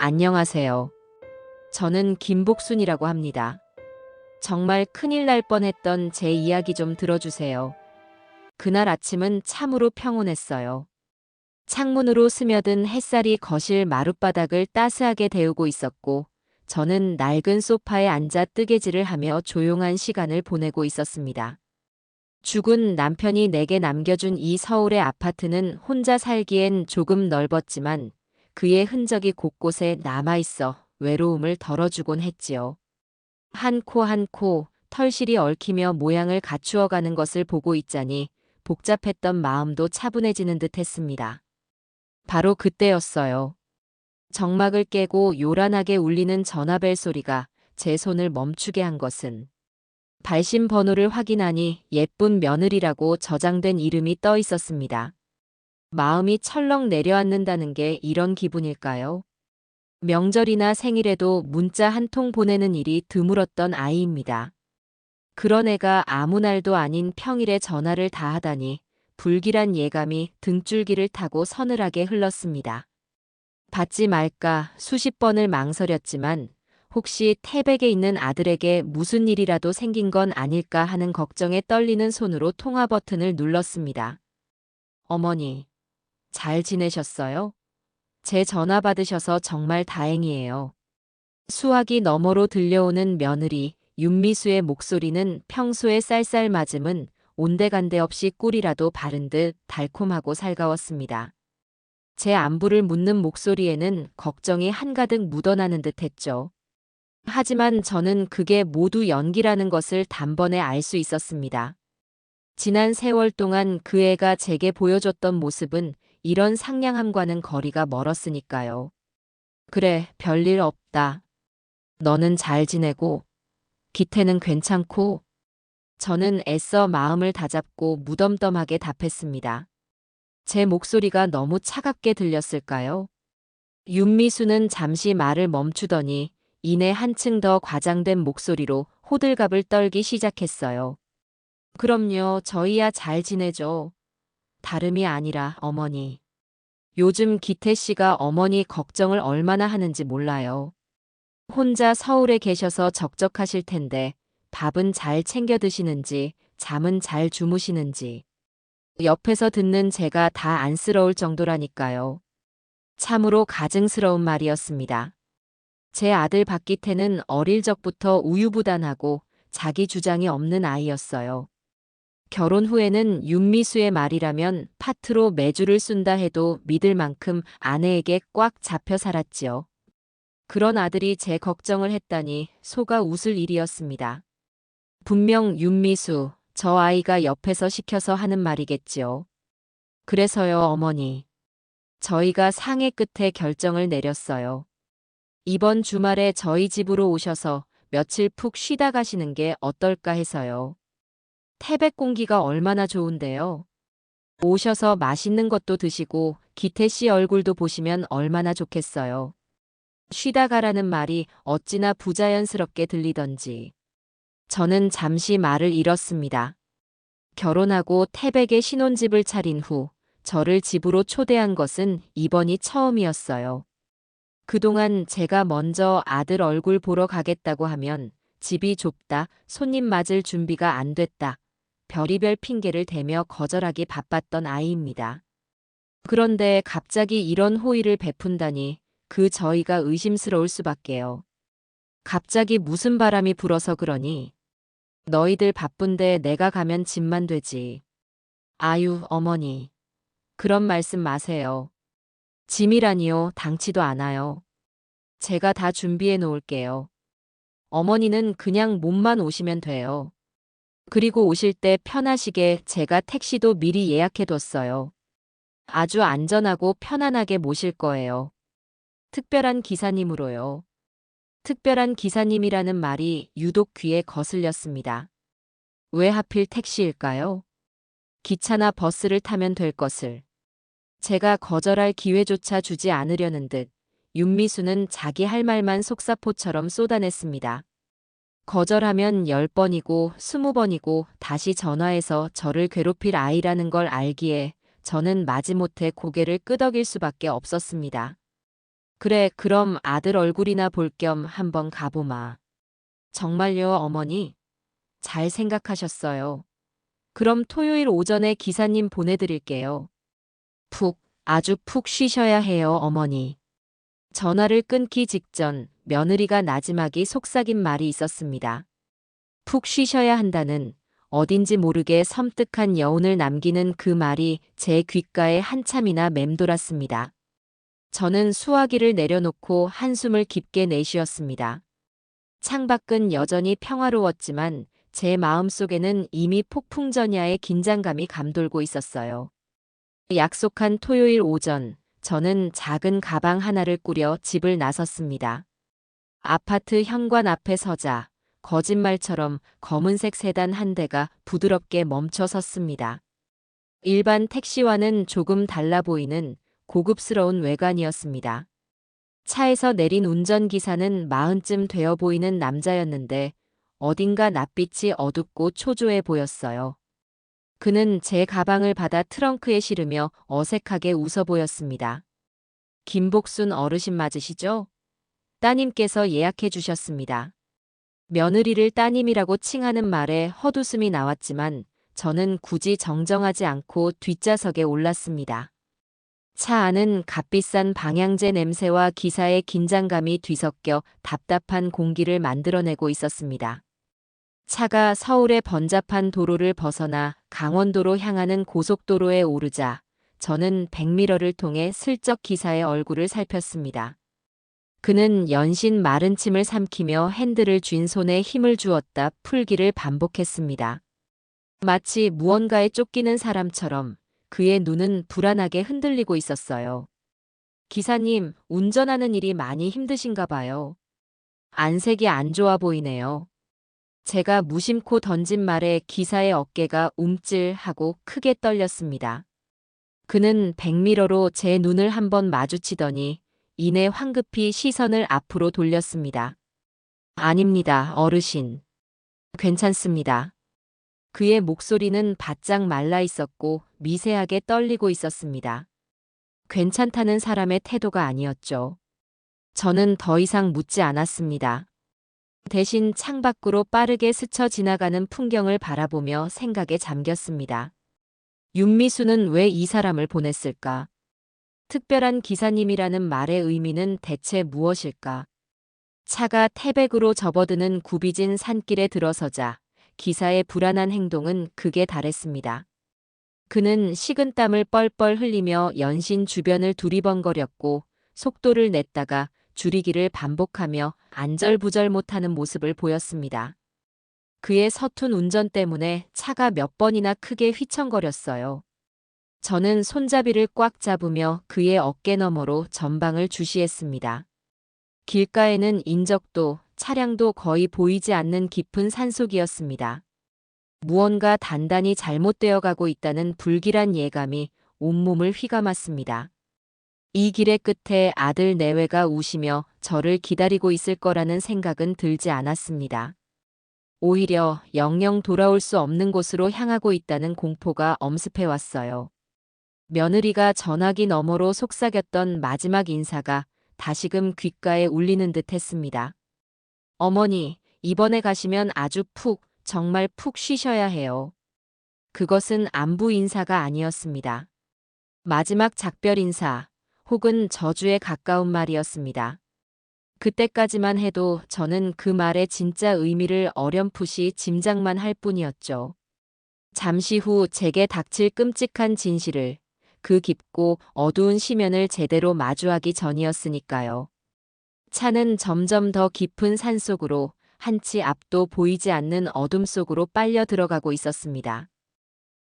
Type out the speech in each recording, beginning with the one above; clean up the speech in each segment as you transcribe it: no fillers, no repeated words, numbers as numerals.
안녕하세요. 저는 김복순이라고 합니다. 정말 큰일 날 뻔했던 제 이야기 좀 들어주세요. 그날 아침은 참으로 평온했어요. 창문으로 스며든 햇살이 거실 마룻바닥을 따스하게 데우고 있었고, 저는 낡은 소파에 앉아 뜨개질을 하며 조용한 시간을 보내고 있었습니다. 죽은 남편이 내게 남겨준 이 서울의 아파트는 혼자 살기엔 조금 넓었지만 그의 흔적이 곳곳에 남아있어 외로움을 덜어주곤 했지요. 한 코 한 코 털실이 얽히며 모양을 갖추어가는 것을 보고 있자니 복잡했던 마음도 차분해지는 듯 했습니다. 바로 그때였어요. 정막을 깨고 요란하게 울리는 전화벨 소리가 제 손을 멈추게 한 것은 발신 번호를 확인하니 예쁜 며느리라고 저장된 이름이 떠 있었습니다. 마음이 철렁 내려앉는다는 게 이런 기분일까요? 명절이나 생일에도 문자 한 통 보내는 일이 드물었던 아이입니다. 그런 애가 아무 날도 아닌 평일에 전화를 다 하다니 불길한 예감이 등줄기를 타고 서늘하게 흘렀습니다. 받지 말까 수십 번을 망설였지만 혹시 태백에 있는 아들에게 무슨 일이라도 생긴 건 아닐까 하는 걱정에 떨리는 손으로 통화 버튼을 눌렀습니다. 어머니, 잘 지내셨어요? 제 전화 받으셔서 정말 다행이에요. 수화기 너머로 들려오는 며느리 윤미수의 목소리는 평소의 쌀쌀맞음은 온데간데 없이 꿀이라도 바른 듯 달콤하고 살가웠습니다. 제 안부를 묻는 목소리에는 걱정이 한가득 묻어나는 듯 했죠. 하지만 저는 그게 모두 연기라는 것을 단번에 알 수 있었습니다. 지난 세월 동안 그 애가 제게 보여줬던 모습은 이런 상냥함과는 거리가 멀었으니까요. 그래, 별일 없다. 너는 잘 지내고, 기태는 괜찮고, 저는 애써 마음을 다잡고 무덤덤하게 답했습니다. 제 목소리가 너무 차갑게 들렸을까요? 윤미수는 잠시 말을 멈추더니 이내 한층 더 과장된 목소리로 호들갑을 떨기 시작했어요. 그럼요, 저희야 잘 지내죠. 다름이 아니라 어머니. 요즘 기태 씨가 어머니 걱정을 얼마나 하는지 몰라요. 혼자 서울에 계셔서 적적하실 텐데 밥은 잘 챙겨 드시는지 잠은 잘 주무시는지 옆에서 듣는 제가 다 안쓰러울 정도라니까요. 참으로 가증스러운 말이었습니다. 제 아들 박기태는 어릴 적부터 우유부단하고 자기 주장이 없는 아이였어요. 결혼 후에는 윤미수의 말이라면 파트로 매주를 쓴다 해도 믿을 만큼 아내에게 꽉 잡혀 살았지요. 그런 아들이 제 걱정을 했다니 속아 웃을 일이었습니다. 분명 윤미수, 저 아이가 옆에서 시켜서 하는 말이겠지요. 그래서요, 어머니. 저희가 상해 끝에 결정을 내렸어요. 이번 주말에 저희 집으로 오셔서 며칠 푹 쉬다 가시는 게 어떨까 해서요. 태백 공기가 얼마나 좋은데요. 오셔서 맛있는 것도 드시고 기태 씨 얼굴도 보시면 얼마나 좋겠어요. 쉬다 가라는 말이 어찌나 부자연스럽게 들리던지. 저는 잠시 말을 잃었습니다. 결혼하고 태백에 신혼집을 차린 후 저를 집으로 초대한 것은 이번이 처음이었어요. 그동안 제가 먼저 아들 얼굴 보러 가겠다고 하면 집이 좁다, 손님 맞을 준비가 안 됐다, 별의별 핑계를 대며 거절하기 바빴던 아이입니다. 그런데 갑자기 이런 호의를 베푼다니 그 저희가 의심스러울 수밖에요. 갑자기 무슨 바람이 불어서 그러니? 너희들 바쁜데 내가 가면 집만 되지. 아유, 어머니. 그런 말씀 마세요. 짐이라니요, 당치도 않아요. 제가 다 준비해 놓을게요. 어머니는 그냥 몸만 오시면 돼요. 그리고 오실 때 편하시게 제가 택시도 미리 예약해 뒀어요. 아주 안전하고 편안하게 모실 거예요. 특별한 기사님으로요. 특별한 기사님이라는 말이 유독 귀에 거슬렸습니다. 왜 하필 택시일까요? 기차나 버스를 타면 될 것을. 제가 거절할 기회조차 주지 않으려는 듯 윤미수는 자기 할 말만 속사포처럼 쏟아냈습니다. 거절하면 10번이고 20번이고 다시 전화해서 저를 괴롭힐 아이라는 걸 알기에 저는 마지못해 고개를 끄덕일 수밖에 없었습니다. 그래, 그럼 아들 얼굴이나 볼 겸 한번 가보마. 정말요, 어머니? 잘 생각하셨어요. 그럼 토요일 오전에 기사님 보내드릴게요. 아주 푹 쉬셔야 해요, 어머니. 전화를 끊기 직전 며느리가 나지막이 속삭인 말이 있었습니다. 푹 쉬셔야 한다는 어딘지 모르게 섬뜩한 여운을 남기는 그 말이 제 귓가에 한참이나 맴돌았습니다. 저는 수화기를 내려놓고 한숨을 깊게 내쉬었습니다. 창밖은 여전히 평화로웠지만 제 마음속에는 이미 폭풍전야의 긴장감이 감돌고 있었어요. 약속한 토요일 오전, 저는 작은 가방 하나를 꾸려 집을 나섰습니다. 아파트 현관 앞에 서자 거짓말처럼 검은색 세단 한 대가 부드럽게 멈춰 섰습니다. 일반 택시와는 조금 달라 보이는 고급스러운 외관이었습니다. 차에서 내린 운전기사는 마흔쯤 되어 보이는 남자였는데 어딘가 낯빛이 어둡고 초조해 보였어요. 그는 제 가방을 받아 트렁크에 실으며 어색하게 웃어 보였습니다. 김복순 어르신 맞으시죠? 따님께서 예약해 주셨습니다. 며느리를 따님이라고 칭하는 말에 헛웃음이 나왔지만 저는 굳이 정정하지 않고 뒷좌석에 올랐습니다. 차 안은 값비싼 방향제 냄새와 기사의 긴장감이 뒤섞여 답답한 공기를 만들어내고 있었습니다. 차가 서울의 번잡한 도로를 벗어나 강원도로 향하는 고속도로에 오르자 저는 백미러를 통해 슬쩍 기사의 얼굴을 살폈습니다. 그는 연신 마른 침을 삼키며 핸들을 쥔 손에 힘을 주었다 풀기를 반복했습니다. 마치 무언가에 쫓기는 사람처럼 그의 눈은 불안하게 흔들리고 있었어요. 기사님, 운전하는 일이 많이 힘드신가 봐요. 안색이 안 좋아 보이네요. 제가 무심코 던진 말에 기사의 어깨가 움찔하고 크게 떨렸습니다. 그는 백미러로 제 눈을 한번 마주치더니 이내 황급히 시선을 앞으로 돌렸습니다. 아닙니다, 어르신. 괜찮습니다. 그의 목소리는 바짝 말라 있었고 미세하게 떨리고 있었습니다. 괜찮다는 사람의 태도가 아니었죠. 저는 더 이상 묻지 않았습니다. 대신 창밖으로 빠르게 스쳐 지나가는 풍경을 바라보며 생각에 잠겼습니다. 윤미수는 왜 이 사람을 보냈을까? 특별한 기사님이라는 말의 의미는 대체 무엇일까? 차가 태백으로 접어드는 굽이진 산길에 들어서자 기사의 불안한 행동은 극에 달했습니다. 그는 식은땀을 뻘뻘 흘리며 연신 주변을 두리번거렸고 속도를 냈다가 줄이기를 반복하며 안절부절 못하는 모습을 보였습니다. 그의 서툰 운전 때문에 차가 몇 번이나 크게 휘청거렸어요. 저는 손잡이를 꽉 잡으며 그의 어깨 너머로 전방을 주시했습니다. 길가에는 인적도 차량도 거의 보이지 않는 깊은 산속이었습니다. 무언가 단단히 잘못되어 가고 있다는 불길한 예감이 온몸을 휘감았습니다. 이 길의 끝에 아들 내외가 우시며 저를 기다리고 있을 거라는 생각은 들지 않았습니다. 오히려 영영 돌아올 수 없는 곳으로 향하고 있다는 공포가 엄습해 왔어요. 며느리가 전화기 너머로 속삭였던 마지막 인사가 다시금 귓가에 울리는 듯 했습니다. 어머니, 이번에 가시면 아주 정말 푹 쉬셔야 해요. 그것은 안부 인사가 아니었습니다. 마지막 작별 인사, 혹은 저주에 가까운 말이었습니다. 그때까지만 해도 저는 그 말의 진짜 의미를 어렴풋이 짐작만 할 뿐이었죠. 잠시 후 제게 닥칠 끔찍한 진실을, 그 깊고 어두운 시면을 제대로 마주하기 전이었으니까요. 차는 점점 더 깊은 산속으로 한치 앞도 보이지 않는 어둠 속으로 빨려 들어가고 있었습니다.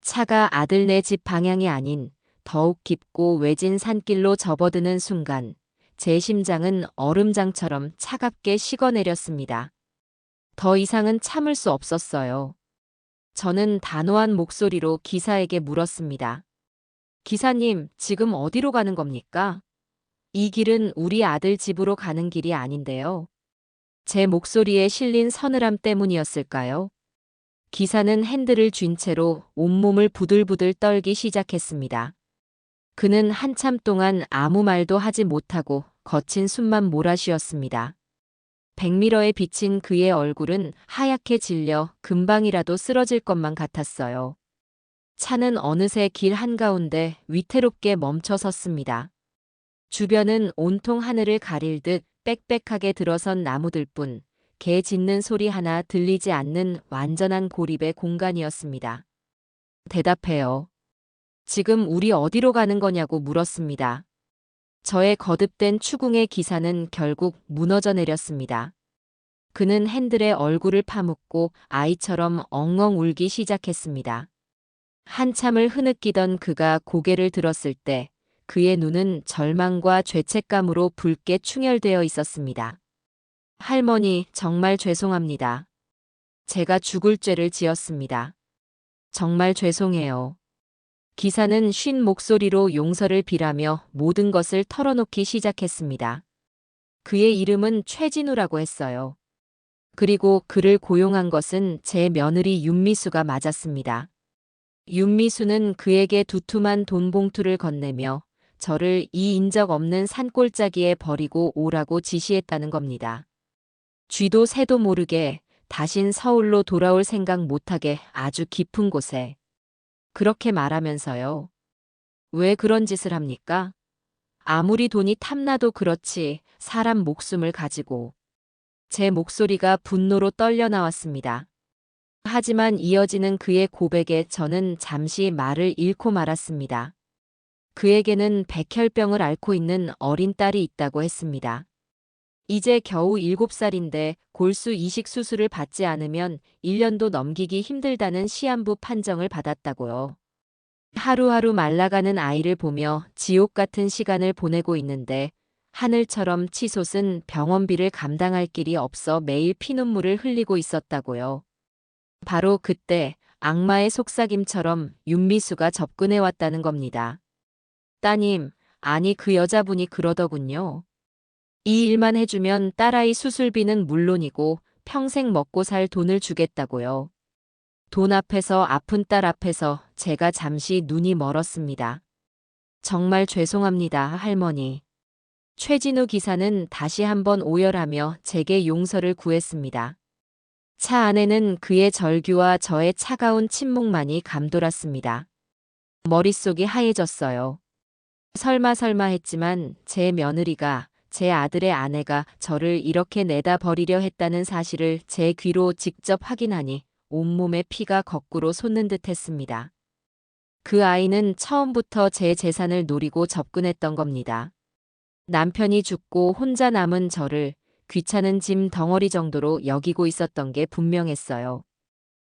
차가 아들네 집 방향이 아닌 더욱 깊고 외진 산길로 접어드는 순간 제 심장은 얼음장처럼 차갑게 식어내렸습니다. 더 이상은 참을 수 없었어요. 저는 단호한 목소리로 기사에게 물었습니다. 기사님, 지금 어디로 가는 겁니까? 이 길은 우리 아들 집으로 가는 길이 아닌데요. 제 목소리에 실린 서늘함 때문이었을까요? 기사는 핸들을 쥔 채로 온몸을 부들부들 떨기 시작했습니다. 그는 한참 동안 아무 말도 하지 못하고 거친 숨만 몰아쉬었습니다. 백미러에 비친 그의 얼굴은 하얗게 질려 금방이라도 쓰러질 것만 같았어요. 차는 어느새 길 한가운데 위태롭게 멈춰 섰습니다. 주변은 온통 하늘을 가릴 듯 빽빽하게 들어선 나무들뿐 개 짖는 소리 하나 들리지 않는 완전한 고립의 공간이었습니다. 대답해요. 지금 우리 어디로 가는 거냐고 물었습니다. 저의 거듭된 추궁의 기사는 결국 무너져 내렸습니다. 그는 핸들에 얼굴을 파묻고 아이처럼 엉엉 울기 시작했습니다. 한참을 흐느끼던 그가 고개를 들었을 때 그의 눈은 절망과 죄책감으로 붉게 충혈되어 있었습니다. 할머니, 정말 죄송합니다. 제가 죽을 죄를 지었습니다. 정말 죄송해요. 기사는 쉰 목소리로 용서를 빌하며 모든 것을 털어놓기 시작했습니다. 그의 이름은 최진우라고 했어요. 그리고 그를 고용한 것은 제 며느리 윤미수가 맞았습니다. 윤미수는 그에게 두툼한 돈 봉투를 건네며 저를 이 인적 없는 산골짜기에 버리고 오라고 지시했다는 겁니다. 쥐도 새도 모르게 다신 서울로 돌아올 생각 못하게 아주 깊은 곳에. 그렇게 말하면서요. 왜 그런 짓을 합니까? 아무리 돈이 탐나도 그렇지 사람 목숨을 가지고. 제 목소리가 분노로 떨려 나왔습니다. 하지만 이어지는 그의 고백에 저는 잠시 말을 잃고 말았습니다. 그에게는 백혈병을 앓고 있는 어린 딸이 있다고 했습니다. 이제 겨우 7살인데 골수 이식 수술을 받지 않으면 1년도 넘기기 힘들다는 시한부 판정을 받았다고요. 하루하루 말라가는 아이를 보며 지옥 같은 시간을 보내고 있는데 하늘처럼 치솟은 병원비를 감당할 길이 없어 매일 피눈물을 흘리고 있었다고요. 바로 그때 악마의 속삭임처럼 윤미수가 접근해 왔다는 겁니다. 따님, 아니 그 여자분이 그러더군요. 이 일만 해주면 딸아이 수술비는 물론이고 평생 먹고 살 돈을 주겠다고요. 돈 앞에서 아픈 딸 앞에서 제가 잠시 눈이 멀었습니다. 정말 죄송합니다, 할머니. 최진우 기사는 다시 한번 오열하며 제게 용서를 구했습니다. 차 안에는 그의 절규와 저의 차가운 침묵만이 감돌았습니다. 머릿속이 하얘졌어요. 설마 했지만 제 며느리가, 제 아들의 아내가 저를 이렇게 내다 버리려 했다는 사실을 제 귀로 직접 확인하니 온몸에 피가 거꾸로 솟는 듯 했습니다. 그 아이는 처음부터 제 재산을 노리고 접근했던 겁니다. 남편이 죽고 혼자 남은 저를 귀찮은 짐 덩어리 정도로 여기고 있었던 게 분명했어요.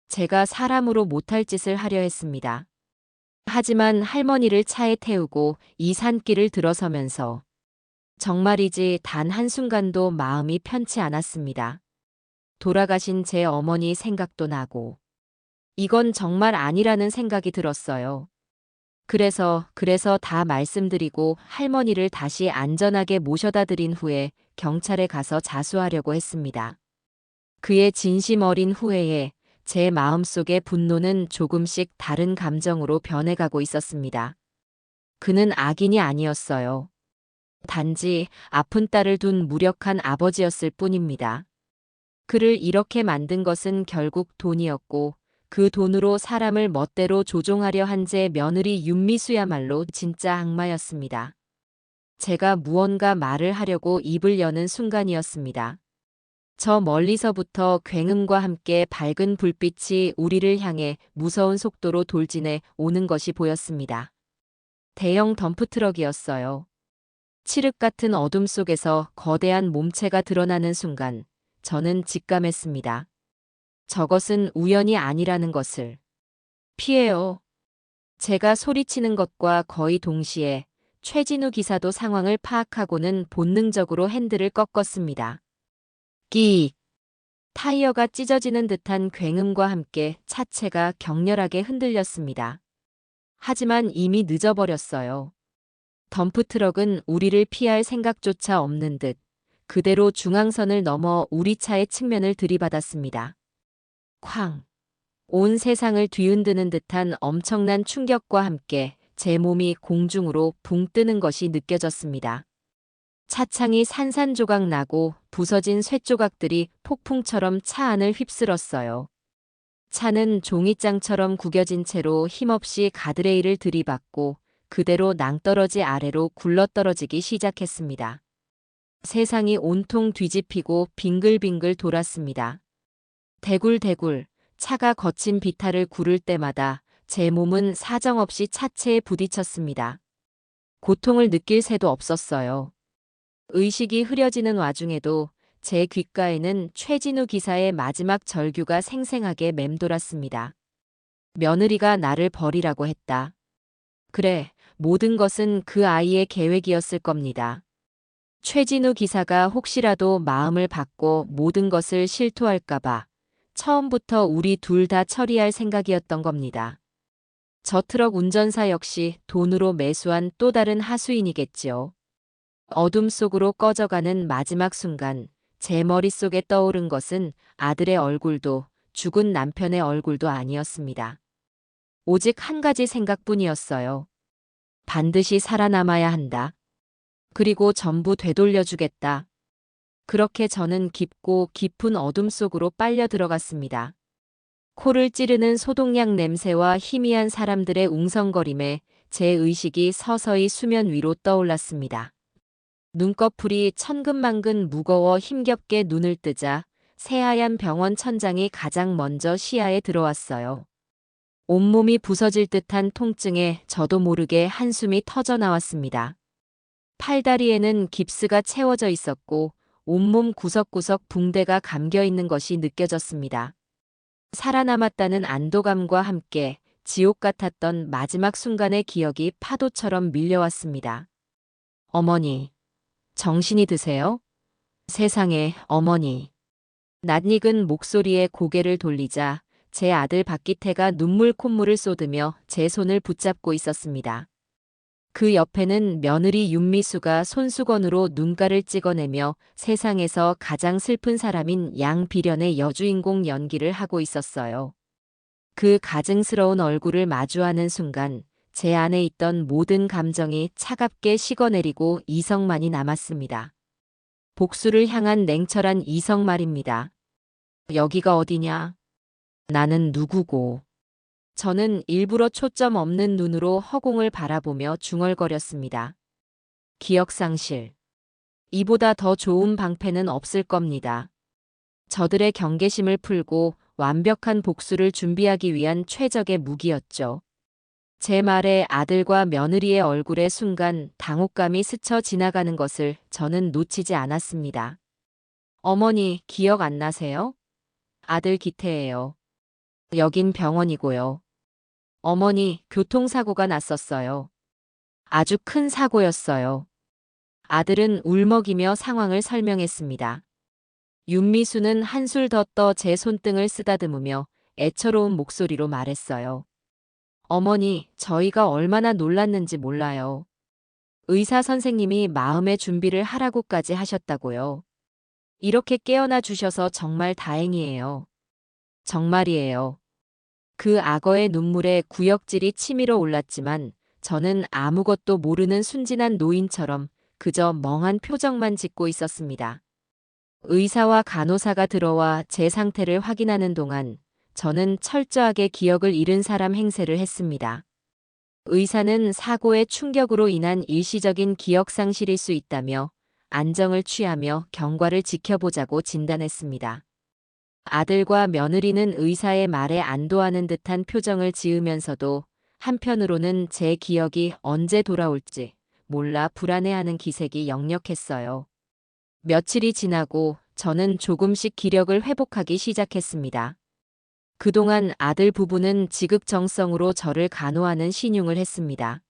제가 사람으로 못할 짓을 하려 했습니다. 하지만 할머니를 차에 태우고 이 산길을 들어서면서 정말이지 단 한순간도 마음이 편치 않았습니다. 돌아가신 제 어머니 생각도 나고 이건 정말 아니라는 생각이 들었어요. 그래서 다 말씀드리고 할머니를 다시 안전하게 모셔다 드린 후에 경찰에 가서 자수하려고 했습니다. 그의 진심 어린 후회에 제 마음속의 분노는 조금씩 다른 감정으로 변해가고 있었습니다. 그는 악인이 아니었어요. 단지 아픈 딸을 둔 무력한 아버지였을 뿐입니다. 그를 이렇게 만든 것은 결국 돈이었고 그 돈으로 사람을 멋대로 조종하려 한 제 며느리 윤미수야말로 진짜 악마였습니다. 제가 무언가 말을 하려고 입을 여는 순간이었습니다. 저 멀리서부터 굉음과 함께 밝은 불빛이 우리를 향해 무서운 속도로 돌진해 오는 것이 보였습니다. 대형 덤프트럭이었어요. 칠흑 같은 어둠 속에서 거대한 몸체가 드러나는 순간 저는 직감했습니다. 저것은 우연이 아니라는 것을. 피해요. 제가 소리치는 것과 거의 동시에 최진우 기사도 상황을 파악하고는 본능적으로 핸들을 꺾었습니다. 끼익. 타이어가 찢어지는 듯한 굉음과 함께 차체가 격렬하게 흔들렸습니다. 하지만 이미 늦어버렸어요. 덤프트럭은 우리를 피할 생각조차 없는 듯 그대로 중앙선을 넘어 우리 차의 측면을 들이받았습니다. 쾅! 온 세상을 뒤흔드는 듯한 엄청난 충격과 함께 제 몸이 공중으로 붕 뜨는 것이 느껴졌습니다. 차창이 산산조각 나고 부서진 쇳조각들이 폭풍처럼 차 안을 휩쓸었어요. 차는 종이장처럼 구겨진 채로 힘없이 가드레일을 들이받고 그대로 낭떠러지 아래로 굴러떨어지기 시작했습니다. 세상이 온통 뒤집히고 빙글빙글 돌았습니다. 대굴대굴 차가 거친 비탈을 구를 때마다 제 몸은 사정없이 차체에 부딪혔습니다. 고통을 느낄 새도 없었어요. 의식이 흐려지는 와중에도 제 귓가에는 최진우 기사의 마지막 절규가 생생하게 맴돌았습니다. 며느리가 나를 버리라고 했다. 그래, 모든 것은 그 아이의 계획이었을 겁니다. 최진우 기사가 혹시라도 마음을 바꿔 모든 것을 실토할까봐 처음부터 우리 둘 다 처리할 생각이었던 겁니다. 저 트럭 운전사 역시 돈으로 매수한 또 다른 하수인이겠지요. 어둠 속으로 꺼져가는 마지막 순간 제 머릿속에 떠오른 것은 아들의 얼굴도 죽은 남편의 얼굴도 아니었습니다. 오직 한 가지 생각뿐이었어요. 반드시 살아남아야 한다. 그리고 전부 되돌려주겠다. 그렇게 저는 깊고 깊은 어둠 속으로 빨려 들어갔습니다. 코를 찌르는 소독약 냄새와 희미한 사람들의 웅성거림에 제 의식이 서서히 수면 위로 떠올랐습니다. 눈꺼풀이 천근만근 무거워 힘겹게 눈을 뜨자 새하얀 병원 천장이 가장 먼저 시야에 들어왔어요. 온몸이 부서질 듯한 통증에 저도 모르게 한숨이 터져 나왔습니다. 팔다리에는 깁스가 채워져 있었고 온몸 구석구석 붕대가 감겨 있는 것이 느껴졌습니다. 살아남았다는 안도감과 함께 지옥 같았던 마지막 순간의 기억이 파도처럼 밀려왔습니다. 어머니, 정신이 드세요? 세상에, 어머니. 낯익은 목소리에 고개를 돌리자 제 아들 박기태가 눈물 콧물을 쏟으며 제 손을 붙잡고 있었습니다. 그 옆에는 며느리 윤미수가 손수건으로 눈가를 찍어내며 세상에서 가장 슬픈 사람인 양비련의 여주인공 연기를 하고 있었어요. 그 가증스러운 얼굴을 마주하는 순간 제 안에 있던 모든 감정이 차갑게 식어내리고 이성만이 남았습니다. 복수를 향한 냉철한 이성 말입니다. 여기가 어디냐? 나는 누구고? 저는 일부러 초점 없는 눈으로 허공을 바라보며 중얼거렸습니다. 기억상실. 이보다 더 좋은 방패는 없을 겁니다. 저들의 경계심을 풀고 완벽한 복수를 준비하기 위한 최적의 무기였죠. 제 말에 아들과 며느리의 얼굴에 순간 당혹감이 스쳐 지나가는 것을 저는 놓치지 않았습니다. 어머니, 기억 안 나세요? 아들 기태예요. 여긴 병원이고요. 어머니, 교통사고가 났었어요. 아주 큰 사고였어요. 아들은 울먹이며 상황을 설명했습니다. 윤미수는 한술 더 떠 제 손등을 쓰다듬으며 애처로운 목소리로 말했어요. 어머니, 저희가 얼마나 놀랐는지 몰라요. 의사 선생님이 마음의 준비를 하라고까지 하셨다고요. 이렇게 깨어나 주셔서 정말 다행이에요. 정말이에요. 그 악어의 눈물에 구역질이 치밀어 올랐지만 저는 아무것도 모르는 순진한 노인처럼 그저 멍한 표정만 짓고 있었습니다. 의사와 간호사가 들어와 제 상태를 확인하는 동안 저는 철저하게 기억을 잃은 사람 행세를 했습니다. 의사는 사고의 충격으로 인한 일시적인 기억 상실일 수 있다며 안정을 취하며 경과를 지켜보자고 진단했습니다. 아들과 며느리는 의사의 말에 안도하는 듯한 표정을 지으면서도 한편으로는 제 기억이 언제 돌아올지 몰라 불안해하는 기색이 역력했어요. 며칠이 지나고 저는 조금씩 기력을 회복하기 시작했습니다. 그동안 아들 부부는 지극정성으로 저를 간호하는 신용을 했습니다.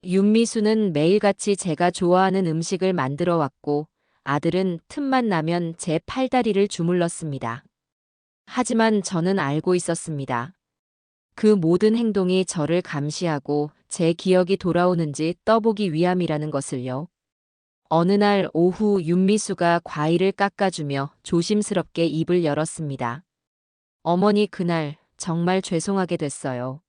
윤미수는 매일같이 제가 좋아하는 음식을 만들어 왔고 아들은 틈만 나면 제 팔다리를 주물렀습니다. 하지만 저는 알고 있었습니다. 그 모든 행동이 저를 감시하고 제 기억이 돌아오는지 떠보기 위함이라는 것을요. 어느 날 오후 윤미수가 과일을 깎아주며 조심스럽게 입을 열었습니다. 어머니, 그날 정말 죄송하게 됐어요.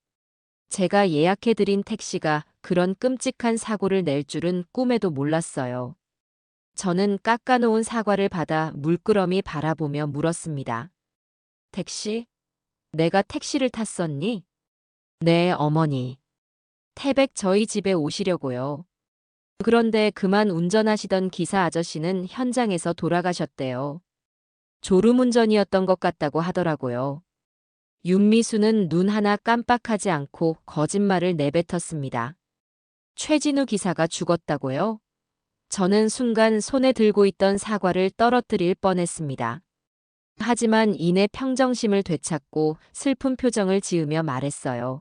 제가 예약해드린 택시가 그런 끔찍한 사고를 낼 줄은 꿈에도 몰랐어요. 저는 깎아놓은 사과를 받아 물끄러미 바라보며 물었습니다. 택시? 내가 택시를 탔었니? 네, 어머니. 태백 저희 집에 오시려고요. 그런데 그만 운전하시던 기사 아저씨는 현장에서 돌아가셨대요. 졸음운전이었던 것 같다고 하더라고요. 윤미수는 눈 하나 깜빡하지 않고 거짓말을 내뱉었습니다. 최진우 기사가 죽었다고요? 저는 순간 손에 들고 있던 사과를 떨어뜨릴 뻔했습니다. 하지만 이내 평정심을 되찾고 슬픈 표정을 지으며 말했어요.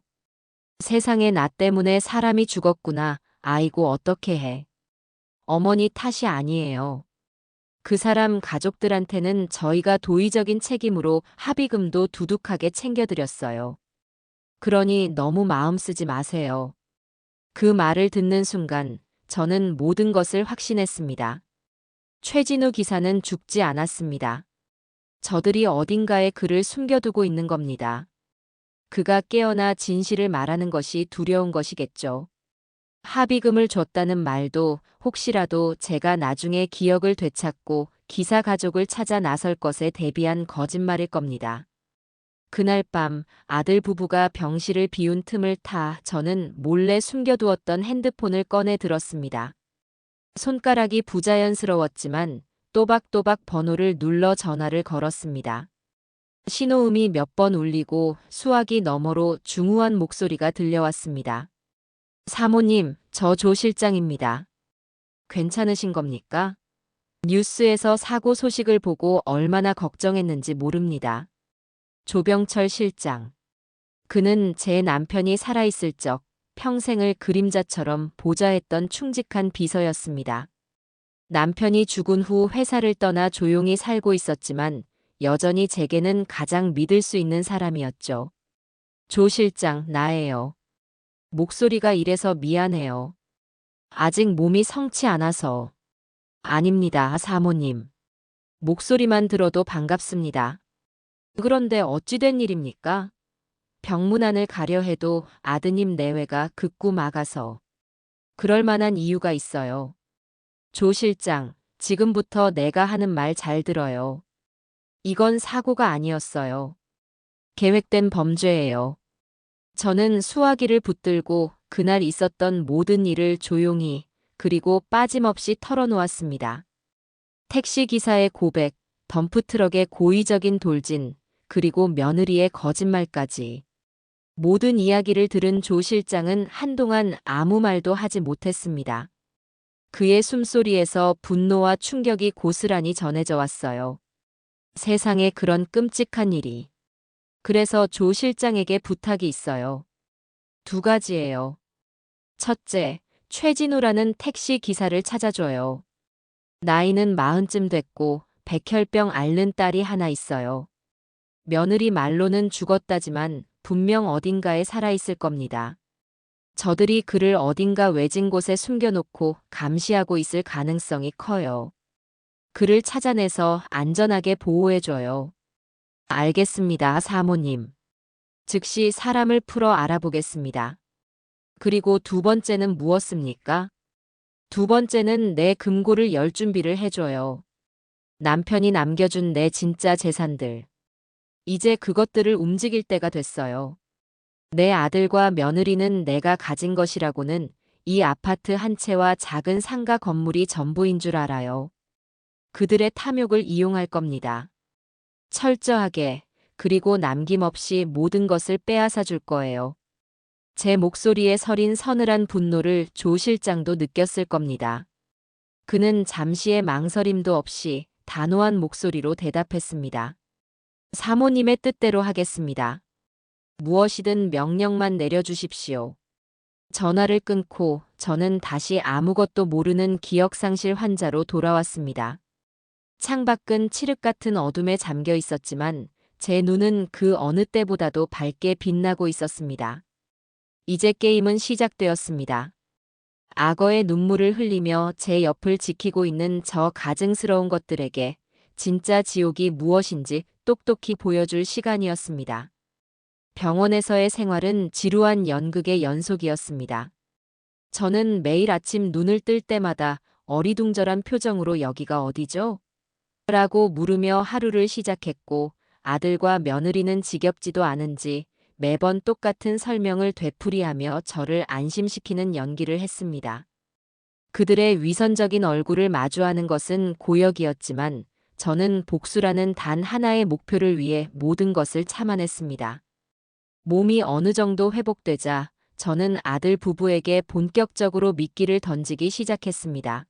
세상에 나 때문에 사람이 죽었구나. 아이고 어떻게 해. 어머니 탓이 아니에요. 그 사람 가족들한테는 저희가 도의적인 책임으로 합의금도 두둑하게 챙겨드렸어요. 그러니 너무 마음 쓰지 마세요. 그 말을 듣는 순간 저는 모든 것을 확신했습니다. 최진우 기사는 죽지 않았습니다. 저들이 어딘가에 그를 숨겨두고 있는 겁니다. 그가 깨어나 진실을 말하는 것이 두려운 것이겠죠. 합의금을 줬다는 말도 혹시라도 제가 나중에 기억을 되찾고 기사 가족을 찾아 나설 것에 대비한 거짓말일 겁니다. 그날 밤 아들 부부가 병실을 비운 틈을 타 저는 몰래 숨겨두었던 핸드폰을 꺼내 들었습니다. 손가락이 부자연스러웠지만 또박또박 번호를 눌러 전화를 걸었습니다. 신호음이 몇 번 울리고 수화기 너머로 중후한 목소리가 들려왔습니다. 사모님, 저 조 실장입니다. 괜찮으신 겁니까? 뉴스에서 사고 소식을 보고 얼마나 걱정했는지 모릅니다. 조병철 실장. 그는 제 남편이 살아있을 적 평생을 그림자처럼 보좌했던 충직한 비서였습니다. 남편이 죽은 후 회사를 떠나 조용히 살고 있었지만 여전히 제게는 가장 믿을 수 있는 사람이었죠. 조 실장, 나예요. 목소리가 이래서 미안해요. 아직 몸이 성치 않아서. 아닙니다, 사모님. 목소리만 들어도 반갑습니다. 그런데 어찌 된 일입니까? 병문안을 가려 해도 아드님 내외가 극구 막아서. 그럴 만한 이유가 있어요. 조 실장, 지금부터 내가 하는 말 잘 들어요. 이건 사고가 아니었어요. 계획된 범죄예요. 저는 수화기를 붙들고 그날 있었던 모든 일을 조용히 그리고 빠짐없이 털어놓았습니다. 택시기사의 고백, 덤프트럭의 고의적인 돌진, 그리고 며느리의 거짓말까지. 모든 이야기를 들은 조 실장은 한동안 아무 말도 하지 못했습니다. 그의 숨소리에서 분노와 충격이 고스란히 전해져 왔어요. 세상에 그런 끔찍한 일이. 그래서 조 실장에게 부탁이 있어요. 두 가지예요. 첫째, 최진우라는 택시 기사를 찾아줘요. 나이는 40쯤 됐고 백혈병 앓는 딸이 하나 있어요. 며느리 말로는 죽었다지만 분명 어딘가에 살아있을 겁니다. 저들이 그를 어딘가 외진 곳에 숨겨놓고 감시하고 있을 가능성이 커요. 그를 찾아내서 안전하게 보호해줘요. 알겠습니다, 사모님. 즉시 사람을 풀어 알아보겠습니다. 그리고 두 번째는 무엇입니까? 두 번째는 내 금고를 열 준비를 해줘요. 남편이 남겨준 내 진짜 재산들. 이제 그것들을 움직일 때가 됐어요. 내 아들과 며느리는 내가 가진 것이라고는 이 아파트 한 채와 작은 상가 건물이 전부인 줄 알아요. 그들의 탐욕을 이용할 겁니다. 철저하게, 그리고 남김없이 모든 것을 빼앗아 줄 거예요. 제 목소리에 서린 서늘한 분노를 조 실장도 느꼈을 겁니다. 그는 잠시의 망설임도 없이 단호한 목소리로 대답했습니다. 사모님의 뜻대로 하겠습니다. 무엇이든 명령만 내려주십시오. 전화를 끊고 저는 다시 아무것도 모르는 기억상실 환자로 돌아왔습니다. 창밖은 칠흑 같은 어둠에 잠겨 있었지만 제 눈은 그 어느 때보다도 밝게 빛나고 있었습니다. 이제 게임은 시작되었습니다. 악어의 눈물을 흘리며 제 옆을 지키고 있는 저 가증스러운 것들에게 진짜 지옥이 무엇인지 똑똑히 보여줄 시간이었습니다. 병원에서의 생활은 지루한 연극의 연속이었습니다. 저는 매일 아침 눈을 뜰 때마다 어리둥절한 표정으로 여기가 어디죠? 라고 물으며 하루를 시작했고 아들과 며느리는 지겹지도 않은지 매번 똑같은 설명을 되풀이하며 저를 안심시키는 연기를 했습니다. 그들의 위선적인 얼굴을 마주하는 것은 고역이었지만 저는 복수라는 단 하나의 목표를 위해 모든 것을 참아냈습니다. 몸이 어느 정도 회복되자 저는 아들 부부에게 본격적으로 미끼를 던지기 시작했습니다.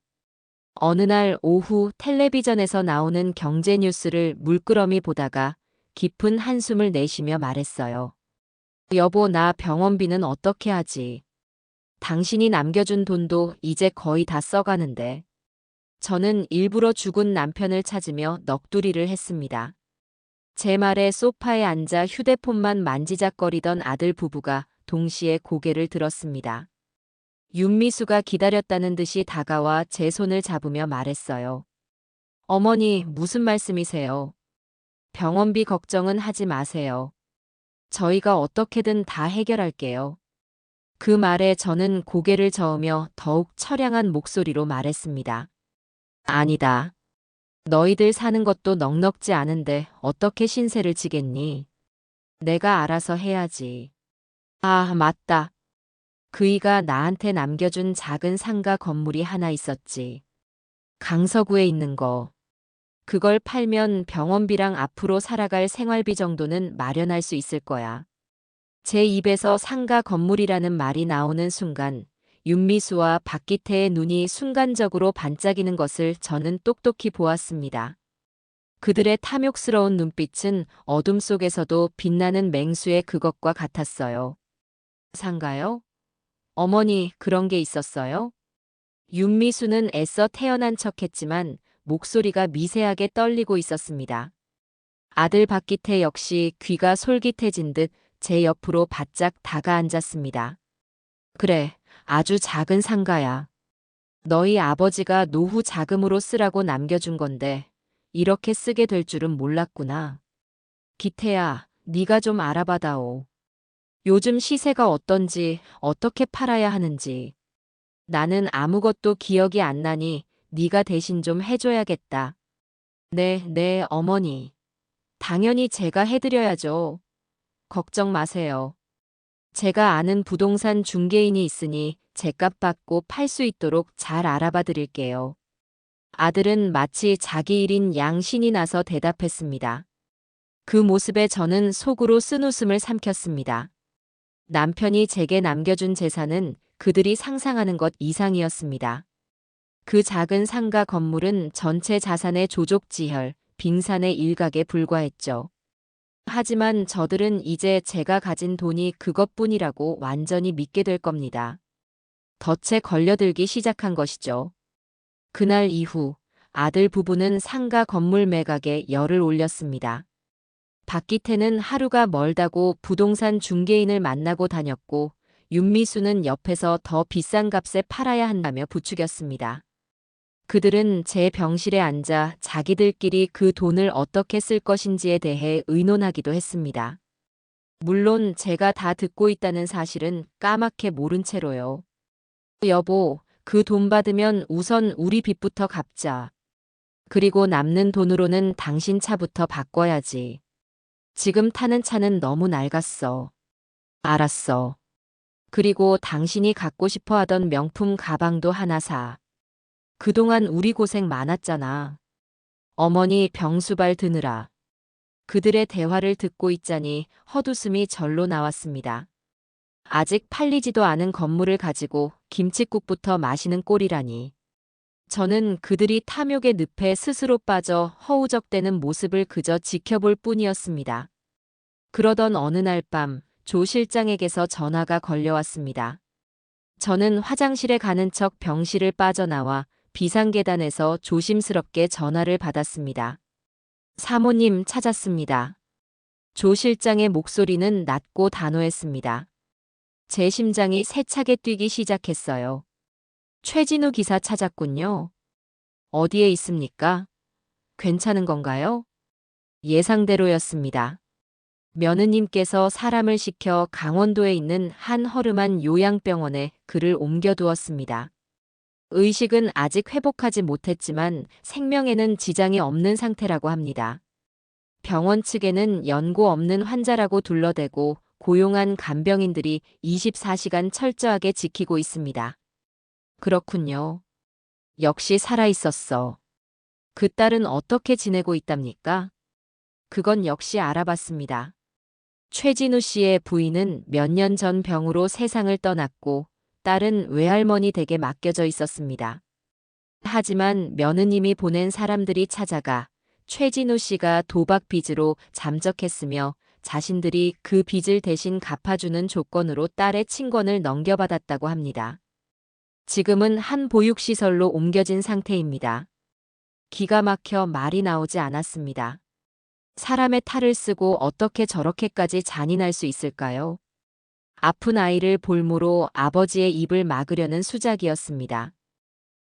어느 날 오후 텔레비전에서 나오는 경제 뉴스를 물끄러미 보다가 깊은 한숨을 내쉬며 말했어요. 여보, 나 병원비는 어떻게 하지? 당신이 남겨준 돈도 이제 거의 다 써가는데. 저는 일부러 죽은 남편을 찾으며 넋두리를 했습니다. 제 말에 소파에 앉아 휴대폰만 만지작거리던 아들 부부가 동시에 고개를 들었습니다. 윤미수가 기다렸다는 듯이 다가와 제 손을 잡으며 말했어요. 어머니, 무슨 말씀이세요? 병원비 걱정은 하지 마세요. 저희가 어떻게든 다 해결할게요. 그 말에 저는 고개를 저으며 더욱 처량한 목소리로 말했습니다. 아니다. 너희들 사는 것도 넉넉지 않은데 어떻게 신세를 지겠니? 내가 알아서 해야지. 아, 맞다. 그이가 나한테 남겨준 작은 상가 건물이 하나 있었지. 강서구에 있는 거. 그걸 팔면 병원비랑 앞으로 살아갈 생활비 정도는 마련할 수 있을 거야. 제 입에서 상가 건물이라는 말이 나오는 순간 윤미수와 박기태의 눈이 순간적으로 반짝이는 것을 저는 똑똑히 보았습니다. 그들의 탐욕스러운 눈빛은 어둠 속에서도 빛나는 맹수의 그것과 같았어요. 상가요? 어머니, 그런 게 있었어요? 윤미수는 애써 태어난 척했지만 목소리가 미세하게 떨리고 있었습니다. 아들 박기태 역시 귀가 솔깃해진 듯 제 옆으로 바짝 다가앉았습니다. 그래, 아주 작은 상가야. 너희 아버지가 노후 자금으로 쓰라고 남겨준 건데 이렇게 쓰게 될 줄은 몰랐구나. 기태야, 네가 좀 알아봐다오. 요즘 시세가 어떤지, 어떻게 팔아야 하는지. 나는 아무것도 기억이 안 나니 네가 대신 좀 해줘야겠다. 네, 어머니. 당연히 제가 해드려야죠. 걱정 마세요. 제가 아는 부동산 중개인이 있으니 제값 받고 팔 수 있도록 잘 알아봐 드릴게요. 아들은 마치 자기 일인 양 신이 나서 대답했습니다. 그 모습에 저는 속으로 쓴웃음을 삼켰습니다. 남편이 제게 남겨준 재산은 그들이 상상하는 것 이상이었습니다. 그 작은 상가 건물은 전체 자산의 조족지혈, 빙산의 일각에 불과했죠. 하지만 저들은 이제 제가 가진 돈이 그것뿐이라고 완전히 믿게 될 겁니다. 덫에 걸려들기 시작한 것이죠. 그날 이후 아들 부부는 상가 건물 매각에 열을 올렸습니다. 박기태는 하루가 멀다고 부동산 중개인을 만나고 다녔고 윤미수는 옆에서 더 비싼 값에 팔아야 한다며 부추겼습니다. 그들은 제 병실에 앉아 자기들끼리 그 돈을 어떻게 쓸 것인지에 대해 의논하기도 했습니다. 물론 제가 다 듣고 있다는 사실은 까맣게 모른 채로요. 여보, 그 돈 받으면 우선 우리 빚부터 갚자. 그리고 남는 돈으로는 당신 차부터 바꿔야지. 지금 타는 차는 너무 낡았어. 알았어. 그리고 당신이 갖고 싶어 하던 명품 가방도 하나 사. 그동안 우리 고생 많았잖아. 어머니 병수발 드느라. 그들의 대화를 듣고 있자니 헛웃음이 절로 나왔습니다. 아직 팔리지도 않은 건물을 가지고 김칫국부터 마시는 꼴이라니. 저는 그들이 탐욕의 늪에 스스로 빠져 허우적대는 모습을 그저 지켜볼 뿐이었습니다. 그러던 어느 날 밤 조 실장에게서 전화가 걸려왔습니다. 저는 화장실에 가는 척 병실을 빠져나와 비상계단에서 조심스럽게 전화를 받았습니다. 사모님 찾았습니다. 조 실장의 목소리는 낮고 단호했습니다. 제 심장이 세차게 뛰기 시작했어요. 최진우 기사 찾았군요. 어디에 있습니까? 괜찮은 건가요? 예상대로였습니다. 며느님께서 사람을 시켜 강원도에 있는 한 허름한 요양병원에 그를 옮겨두었습니다. 의식은 아직 회복하지 못했지만 생명에는 지장이 없는 상태라고 합니다. 병원 측에는 연고 없는 환자라고 둘러대고 고용한 간병인들이 24시간 철저하게 지키고 있습니다. 그렇군요. 역시 살아있었어. 그 딸은 어떻게 지내고 있답니까? 그건 역시 알아봤습니다. 최진우 씨의 부인은 몇 년 전 병으로 세상을 떠났고 딸은 외할머니 댁에 맡겨져 있었습니다. 하지만 며느님이 보낸 사람들이 찾아가 최진우 씨가 도박 빚으로 잠적했으며 자신들이 그 빚을 대신 갚아주는 조건으로 딸의 친권을 넘겨받았다고 합니다. 지금은 한 보육시설로 옮겨진 상태입니다. 기가 막혀 말이 나오지 않았습니다. 사람의 탈을 쓰고 어떻게 저렇게까지 잔인할 수 있을까요? 아픈 아이를 볼모로 아버지의 입을 막으려는 수작이었습니다.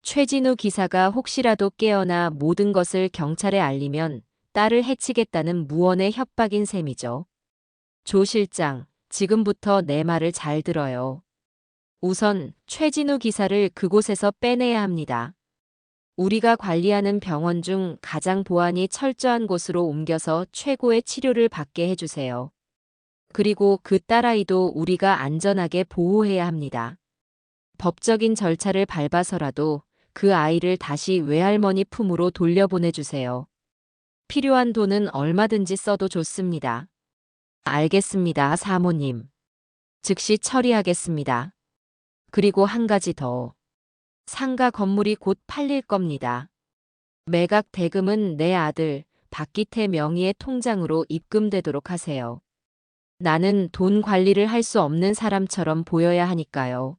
최진우 기사가 혹시라도 깨어나 모든 것을 경찰에 알리면 딸을 해치겠다는 무언의 협박인 셈이죠. 조 실장, 지금부터 내 말을 잘 들어요. 우선 최진우 기사를 그곳에서 빼내야 합니다. 우리가 관리하는 병원 중 가장 보안이 철저한 곳으로 옮겨서 최고의 치료를 받게 해주세요. 그리고 그 딸아이도 우리가 안전하게 보호해야 합니다. 법적인 절차를 밟아서라도 그 아이를 다시 외할머니 품으로 돌려보내주세요. 필요한 돈은 얼마든지 써도 좋습니다. 알겠습니다, 사모님. 즉시 처리하겠습니다. 그리고 한 가지 더. 상가 건물이 곧 팔릴 겁니다. 매각 대금은 내 아들 박기태 명의의 통장으로 입금되도록 하세요. 나는 돈 관리를 할 수 없는 사람처럼 보여야 하니까요.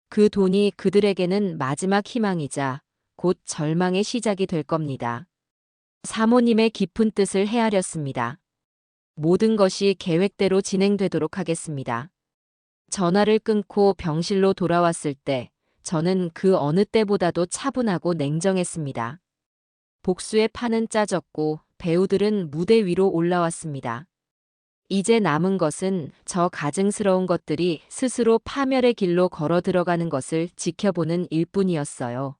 그 돈이 그들에게는 마지막 희망이자 곧 절망의 시작이 될 겁니다. 사모님의 깊은 뜻을 헤아렸습니다. 모든 것이 계획대로 진행되도록 하겠습니다. 전화를 끊고 병실로 돌아왔을 때 저는 그 어느 때보다도 차분하고 냉정했습니다. 복수의 판은 짜졌고 배우들은 무대 위로 올라왔습니다. 이제 남은 것은 저 가증스러운 것들이 스스로 파멸의 길로 걸어 들어가는 것을 지켜보는 일뿐이었어요.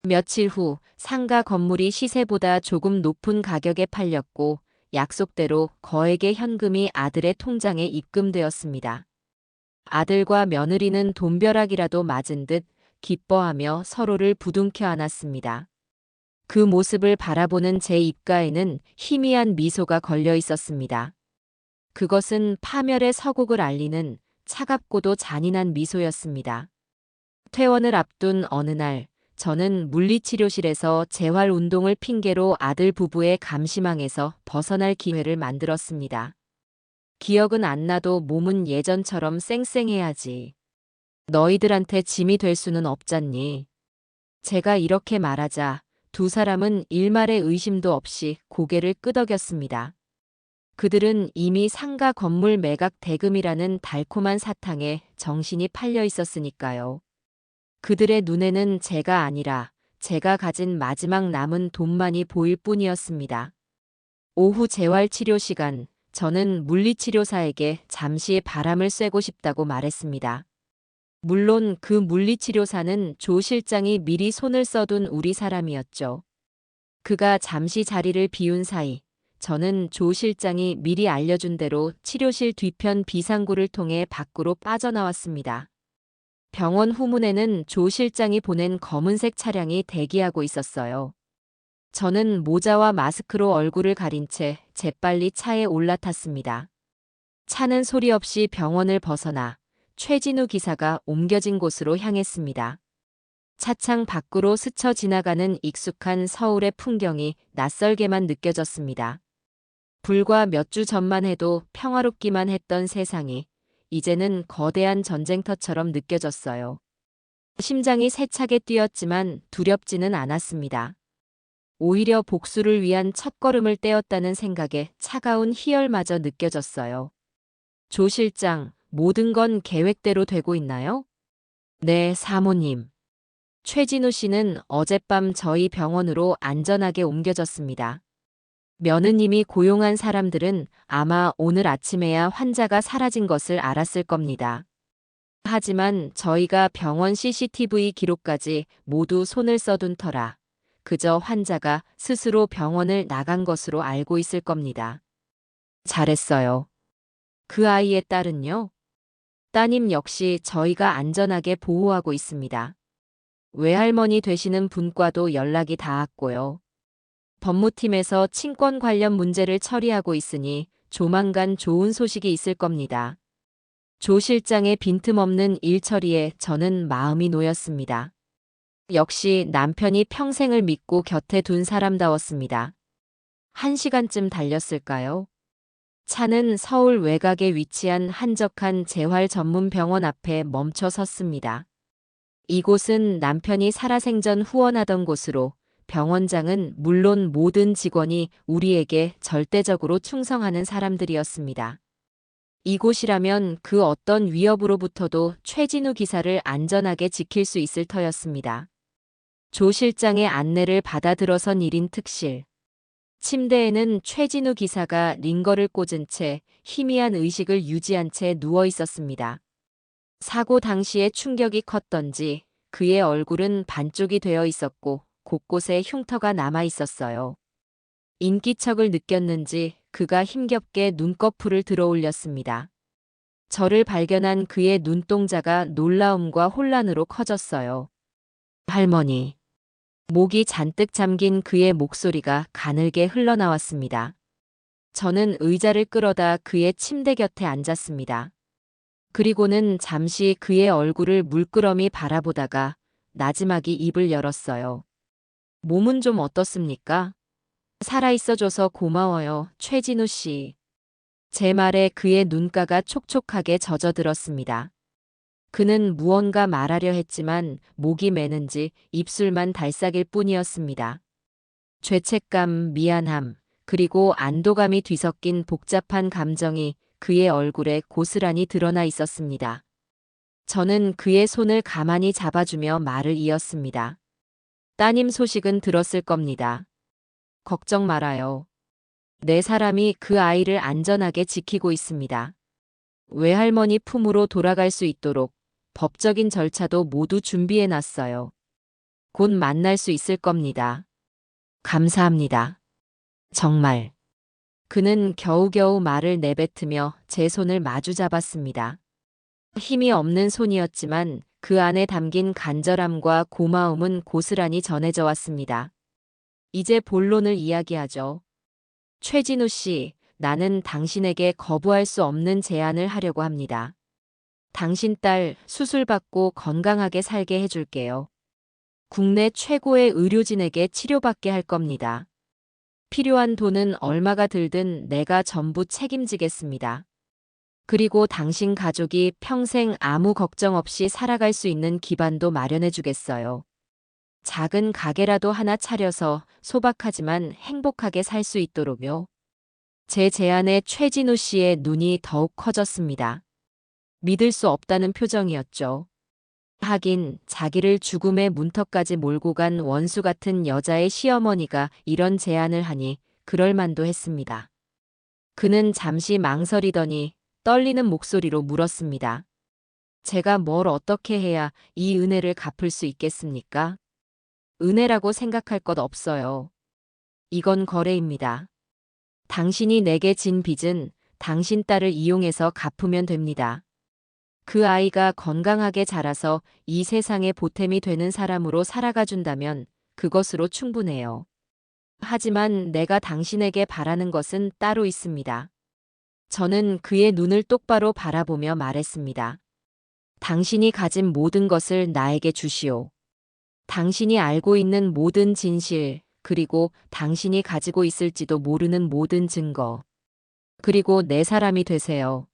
며칠 후 상가 건물이 시세보다 조금 높은 가격에 팔렸고 약속대로 거액의 현금이 아들의 통장에 입금되었습니다. 아들과 며느리는 돈벼락이라도 맞은 듯 기뻐하며 서로를 부둥켜 안았습니다. 그 모습을 바라보는 제 입가에는 희미한 미소가 걸려 있었습니다. 그것은 파멸의 서곡을 알리는 차갑고도 잔인한 미소였습니다. 퇴원을 앞둔 어느 날, 저는 물리치료실에서 재활운동을 핑계로 아들 부부의 감시망에서 벗어날 기회를 만들었습니다. 기억은 안 나도 몸은 예전처럼 쌩쌩해야지. 너희들한테 짐이 될 수는 없잖니. 제가 이렇게 말하자 두 사람은 일말의 의심도 없이 고개를 끄덕였습니다. 그들은 이미 상가 건물 매각 대금이라는 달콤한 사탕에 정신이 팔려 있었으니까요. 그들의 눈에는 제가 아니라 제가 가진 마지막 남은 돈만이 보일 뿐이었습니다. 오후 재활치료 시간, 저는 물리치료사에게 잠시 바람을 쐬고 싶다고 말했습니다. 물론 그 물리치료사는 조 실장이 미리 손을 써둔 우리 사람이었죠. 그가 잠시 자리를 비운 사이, 저는 조 실장이 미리 알려준 대로 치료실 뒤편 비상구를 통해 밖으로 빠져나왔습니다. 병원 후문에는 조 실장이 보낸 검은색 차량이 대기하고 있었어요. 저는 모자와 마스크로 얼굴을 가린 채 재빨리 차에 올라탔습니다. 차는 소리 없이 병원을 벗어나 최진우 기사가 옮겨진 곳으로 향했습니다. 차창 밖으로 스쳐 지나가는 익숙한 서울의 풍경이 낯설게만 느껴졌습니다. 불과 몇 주 전만 해도 평화롭기만 했던 세상이 이제는 거대한 전쟁터처럼 느껴졌어요. 심장이 세차게 뛰었지만 두렵지는 않았습니다. 오히려 복수를 위한 첫걸음을 떼었다는 생각에 차가운 희열마저 느껴졌어요. 조 실장, 모든 건 계획대로 되고 있나요? 네, 사모님. 최진우 씨는 어젯밤 저희 병원으로 안전하게 옮겨졌습니다. 며느님이 고용한 사람들은 아마 오늘 아침에야 환자가 사라진 것을 알았을 겁니다. 하지만 저희가 병원 CCTV 기록까지 모두 손을 써둔 터라 그저 환자가 스스로 병원을 나간 것으로 알고 있을 겁니다. 잘했어요. 그 아이의 딸은요? 따님 역시 저희가 안전하게 보호하고 있습니다. 외할머니 되시는 분과도 연락이 닿았고요. 법무팀에서 친권 관련 문제를 처리하고 있으니 조만간 좋은 소식이 있을 겁니다. 조 실장의 빈틈없는 일 처리에 저는 마음이 놓였습니다. 역시 남편이 평생을 믿고 곁에 둔 사람다웠습니다. 1시간쯤 달렸을까요? 차는 서울 외곽에 위치한 한적한 재활 전문 병원 앞에 멈춰 섰습니다. 이곳은 남편이 살아생전 후원하던 곳으로 병원장은 물론 모든 직원이 우리에게 절대적으로 충성하는 사람들이었습니다. 이곳이라면 그 어떤 위협으로부터도 최진우 기사를 안전하게 지킬 수 있을 터였습니다. 조 실장의 안내를 받아 들어선 1인 특실. 침대에는 최진우 기사가 링거를 꽂은 채 희미한 의식을 유지한 채 누워 있었습니다. 사고 당시의 충격이 컸던지 그의 얼굴은 반쪽이 되어 있었고 곳곳에 흉터가 남아 있었어요. 인기척을 느꼈는지 그가 힘겹게 눈꺼풀을 들어 올렸습니다. 저를 발견한 그의 눈동자가 놀라움과 혼란으로 커졌어요. 할머니. 목이 잔뜩 잠긴 그의 목소리가 가늘게 흘러나왔습니다. 저는 의자를 끌어다 그의 침대 곁에 앉았습니다. 그리고는 잠시 그의 얼굴을 물끄러미 바라보다가 나지막이 입을 열었어요. 몸은 좀 어떻습니까? 살아있어줘서 고마워요, 최진우 씨. 제 말에 그의 눈가가 촉촉하게 젖어들었습니다. 그는 무언가 말하려 했지만 목이 메는지 입술만 달싹일 뿐이었습니다. 죄책감, 미안함, 그리고 안도감이 뒤섞인 복잡한 감정이 그의 얼굴에 고스란히 드러나 있었습니다. 저는 그의 손을 가만히 잡아주며 말을 이었습니다. 따님 소식은 들었을 겁니다. 걱정 말아요. 내 사람이 그 아이를 안전하게 지키고 있습니다. 외할머니 품으로 돌아갈 수 있도록 법적인 절차도 모두 준비해 놨어요. 곧 만날 수 있을 겁니다. 감사합니다. 정말. 그는 겨우겨우 말을 내뱉으며 제 손을 마주 잡았습니다. 힘이 없는 손이었지만 그 안에 담긴 간절함과 고마움은 고스란히 전해져 왔습니다. 이제 본론을 이야기하죠. 최진우 씨, 나는 당신에게 거부할 수 없는 제안을 하려고 합니다. 당신 딸 수술받고 건강하게 살게 해줄게요. 국내 최고의 의료진에게 치료받게 할 겁니다. 필요한 돈은 얼마가 들든 내가 전부 책임지겠습니다. 그리고 당신 가족이 평생 아무 걱정 없이 살아갈 수 있는 기반도 마련해 주겠어요. 작은 가게라도 하나 차려서 소박하지만 행복하게 살 수 있도록요. 제 제안에 최진우 씨의 눈이 더욱 커졌습니다. 믿을 수 없다는 표정이었죠. 하긴 자기를 죽음의 문턱까지 몰고 간 원수 같은 여자의 시어머니가 이런 제안을 하니 그럴 만도 했습니다. 그는 잠시 망설이더니 떨리는 목소리로 물었습니다. 제가 뭘 어떻게 해야 이 은혜를 갚을 수 있겠습니까? 은혜라고 생각할 것 없어요. 이건 거래입니다. 당신이 내게 진 빚은 당신 딸을 이용해서 갚으면 됩니다. 그 아이가 건강하게 자라서 이 세상의 보탬이 되는 사람으로 살아가 준다면 그것으로 충분해요. 하지만 내가 당신에게 바라는 것은 따로 있습니다. 저는 그의 눈을 똑바로 바라보며 말했습니다. 당신이 가진 모든 것을 나에게 주시오. 당신이 알고 있는 모든 진실, 그리고 당신이 가지고 있을지도 모르는 모든 증거. 그리고 내 사람이 되세요.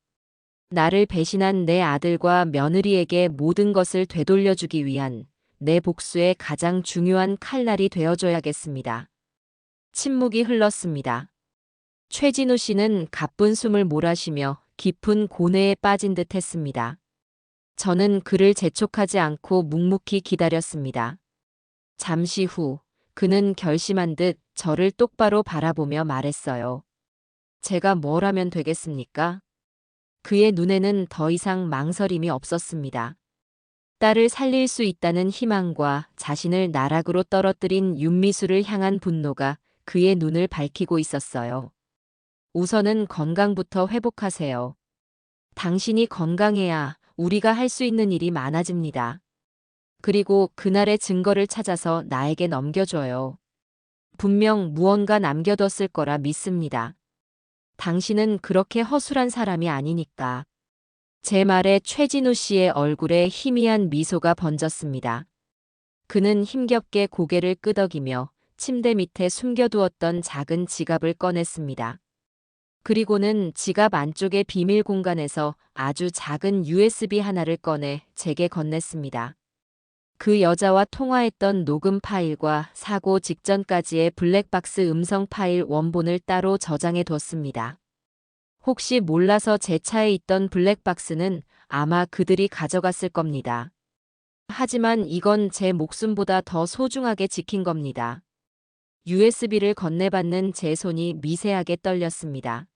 나를 배신한 내 아들과 며느리에게 모든 것을 되돌려주기 위한 내 복수의 가장 중요한 칼날이 되어줘야겠습니다. 침묵이 흘렀습니다. 최진우 씨는 가쁜 숨을 몰아쉬며 깊은 고뇌에 빠진 듯 했습니다. 저는 그를 재촉하지 않고 묵묵히 기다렸습니다. 잠시 후 그는 결심한 듯 저를 똑바로 바라보며 말했어요. 제가 뭘 하면 되겠습니까? 그의 눈에는 더 이상 망설임이 없었습니다. 딸을 살릴 수 있다는 희망과 자신을 나락으로 떨어뜨린 윤미수를 향한 분노가 그의 눈을 밝히고 있었어요. 우선은 건강부터 회복하세요. 당신이 건강해야 우리가 할 수 있는 일이 많아집니다. 그리고 그날의 증거를 찾아서 나에게 넘겨줘요. 분명 무언가 남겨뒀을 거라 믿습니다. 당신은 그렇게 허술한 사람이 아니니까. 제 말에 최진우 씨의 얼굴에 희미한 미소가 번졌습니다. 그는 힘겹게 고개를 끄덕이며 침대 밑에 숨겨두었던 작은 지갑을 꺼냈습니다. 그리고는 지갑 안쪽의 비밀 공간에서 아주 작은 USB 하나를 꺼내 제게 건넸습니다. 그 여자와 통화했던 녹음 파일과 사고 직전까지의 블랙박스 음성 파일 원본을 따로 저장해 뒀습니다. 혹시 몰라서 제 차에 있던 블랙박스는 아마 그들이 가져갔을 겁니다. 하지만 이건 제 목숨보다 더 소중하게 지킨 겁니다. USB를 건네받는 제 손이 미세하게 떨렸습니다.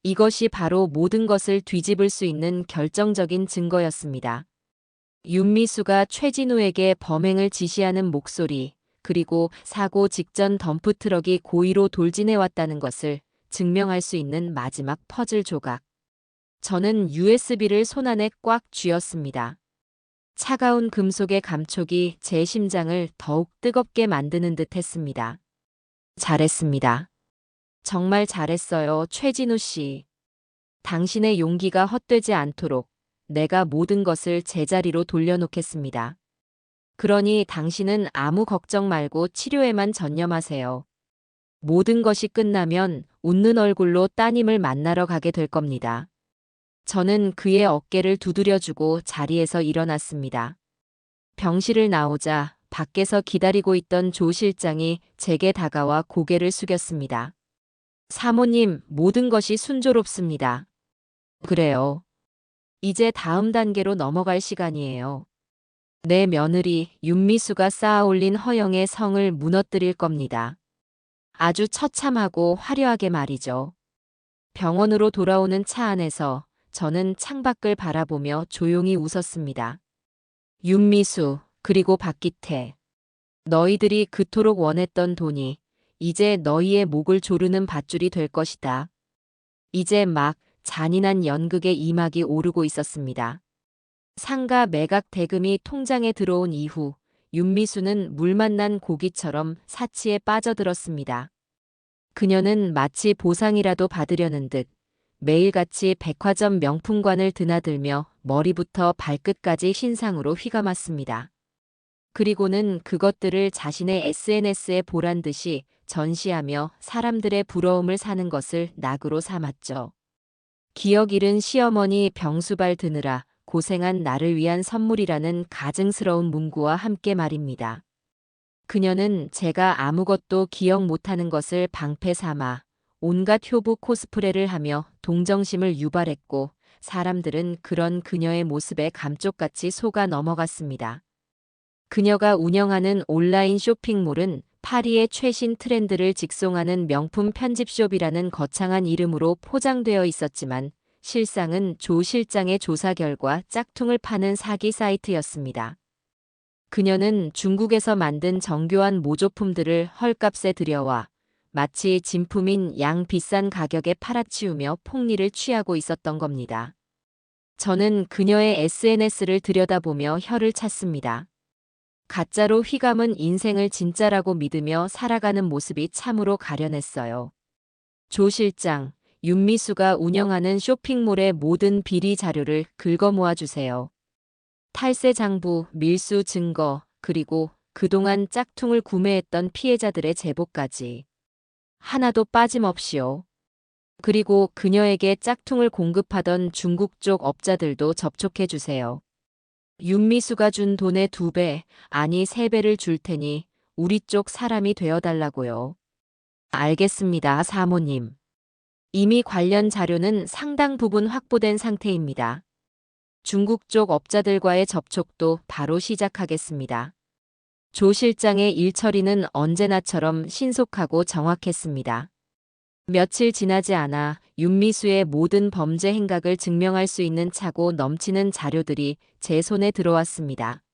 이것이 바로 모든 것을 뒤집을 수 있는 결정적인 증거였습니다. 윤미수가 최진우에게 범행을 지시하는 목소리, 그리고 사고 직전 덤프트럭이 고의로 돌진해왔다는 것을 증명할 수 있는 마지막 퍼즐 조각. 저는 USB를 손안에 꽉 쥐었습니다. 차가운 금속의 감촉이 제 심장을 더욱 뜨겁게 만드는 듯 했습니다. 잘했습니다. 정말 잘했어요, 최진우 씨. 당신의 용기가 헛되지 않도록 내가 모든 것을 제자리로 돌려놓겠습니다. 그러니 당신은 아무 걱정 말고 치료에만 전념하세요. 모든 것이 끝나면 웃는 얼굴로 따님을 만나러 가게 될 겁니다. 저는 그의 어깨를 두드려주고 자리에서 일어났습니다. 병실을 나오자 밖에서 기다리고 있던 조 실장이 제게 다가와 고개를 숙였습니다. 사모님, 모든 것이 순조롭습니다. 그래요. 이제 다음 단계로 넘어갈 시간이에요. 내 며느리 윤미수가 쌓아올린 허영의 성을 무너뜨릴 겁니다. 아주 처참하고 화려하게 말이죠. 병원으로 돌아오는 차 안에서 저는 창밖을 바라보며 조용히 웃었습니다. 윤미수, 그리고 박기태. 너희들이 그토록 원했던 돈이 이제 너희의 목을 조르는 밧줄이 될 것이다. 이제 막 잔인한 연극의 이막이 오르고 있었습니다. 상가 매각 대금이 통장에 들어온 이후 윤미수는 물 만난 고기처럼 사치에 빠져들었습니다. 그녀는 마치 보상이라도 받으려는 듯 매일같이 백화점 명품관을 드나들며 머리부터 발끝까지 신상으로 휘감았습니다. 그리고는 그것들을 자신의 SNS에 보란 듯이 전시하며 사람들의 부러움을 사는 것을 낙으로 삼았죠. 기억 잃은 시어머니 병수발 드느라 고생한 나를 위한 선물이라는 가증스러운 문구와 함께 말입니다. 그녀는 제가 아무것도 기억 못하는 것을 방패 삼아 온갖 효부 코스프레를 하며 동정심을 유발했고 사람들은 그런 그녀의 모습에 감쪽같이 속아 넘어갔습니다. 그녀가 운영하는 온라인 쇼핑몰은 파리의 최신 트렌드를 직송하는 명품 편집숍이라는 거창한 이름으로 포장되어 있었지만 실상은 조 실장의 조사 결과 짝퉁을 파는 사기 사이트였습니다. 그녀는 중국에서 만든 정교한 모조품들을 헐값에 들여와 마치 진품인 양 비싼 가격에 팔아치우며 폭리를 취하고 있었던 겁니다. 저는 그녀의 SNS를 들여다보며 혀를 찼습니다. 가짜로 휘감은 인생을 진짜라고 믿으며 살아가는 모습이 참으로 가련했어요. 조 실장, 윤미수가 운영하는 쇼핑몰의 모든 비리 자료를 긁어 모아주세요. 탈세 장부, 밀수 증거, 그리고 그동안 짝퉁을 구매했던 피해자들의 제보까지. 하나도 빠짐없이요. 그리고 그녀에게 짝퉁을 공급하던 중국 쪽 업자들도 접촉해주세요. 윤미수가 준 돈의 2배, 아니 3배를 줄 테니 우리 쪽 사람이 되어달라고요. 알겠습니다, 사모님. 이미 관련 자료는 상당 부분 확보된 상태입니다. 중국 쪽 업자들과의 접촉도 바로 시작하겠습니다. 조 실장의 일 처리는 언제나처럼 신속하고 정확했습니다. 며칠 지나지 않아 윤미수의 모든 범죄 행각을 증명할 수 있는 차고 넘치는 자료들이 제 손에 들어왔습니다.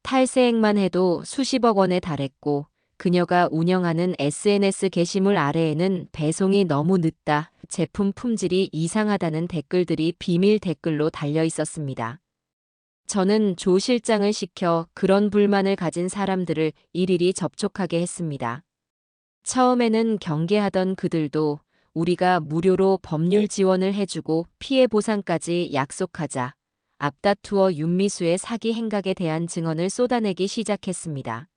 탈세액만 해도 수십억 원에 달했고 그녀가 운영하는 SNS 게시물 아래에는 배송이 너무 늦다, 제품 품질이 이상하다는 댓글들이 비밀 댓글로 달려 있었습니다. 저는 조 실장을 시켜 그런 불만을 가진 사람들을 일일이 접촉하게 했습니다. 처음에는 경계하던 그들도 우리가 무료로 법률 지원을 해주고 피해 보상까지 약속하자 앞다투어 윤미수의 사기 행각에 대한 증언을 쏟아내기 시작했습니다.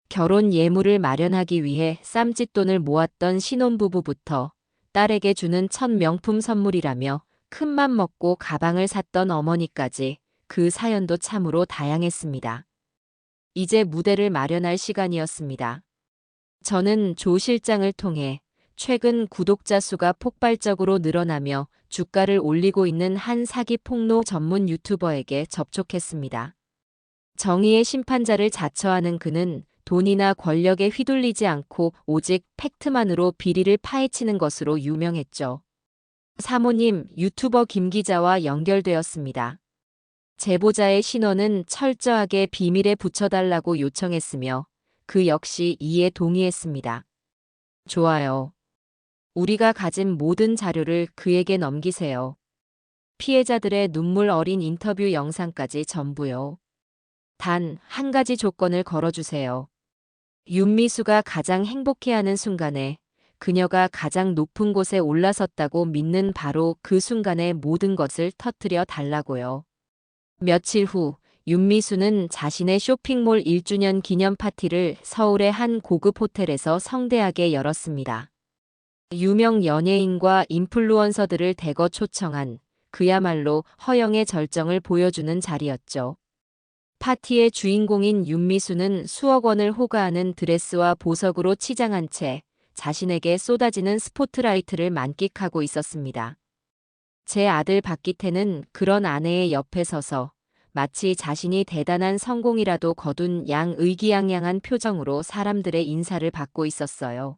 결혼 예물을 마련하기 위해 쌈짓돈을 모았던 신혼부부부터 딸에게 주는 첫 명품 선물이라며 큰맘 먹고 가방을 샀던 어머니까지 그 사연도 참으로 다양했습니다. 이제 무대를 마련할 시간이었습니다. 저는 조 실장을 통해 최근 구독자 수가 폭발적으로 늘어나며 주가를 올리고 있는 한 사기 폭로 전문 유튜버에게 접촉했습니다. 정의의 심판자를 자처하는 그는 돈이나 권력에 휘둘리지 않고 오직 팩트만으로 비리를 파헤치는 것으로 유명했죠. 사모님, 유튜버 김 기자와 연결되었습니다. 제보자의 신원은 철저하게 비밀에 붙여달라고 요청했으며 그 역시 이에 동의했습니다. 좋아요. 우리가 가진 모든 자료를 그에게 넘기세요. 피해자들의 눈물 어린 인터뷰 영상까지 전부요. 단 한 가지 조건을 걸어주세요. 윤미수가 가장 행복해하는 순간에 그녀가 가장 높은 곳에 올라섰다고 믿는 바로 그 순간의 모든 것을 터뜨려 달라고요. 며칠 후 윤미수는 자신의 쇼핑몰 1주년 기념 파티를 서울의 한 고급 호텔에서 성대하게 열었습니다. 유명 연예인과 인플루언서들을 대거 초청한 그야말로 허영의 절정을 보여주는 자리였죠. 파티의 주인공인 윤미수는 수억 원을 호가하는 드레스와 보석으로 치장한 채 자신에게 쏟아지는 스포트라이트를 만끽하고 있었습니다. 제 아들 박기태는 그런 아내의 옆에 서서 마치 자신이 대단한 성공이라도 거둔 양 의기양양한 표정으로 사람들의 인사를 받고 있었어요.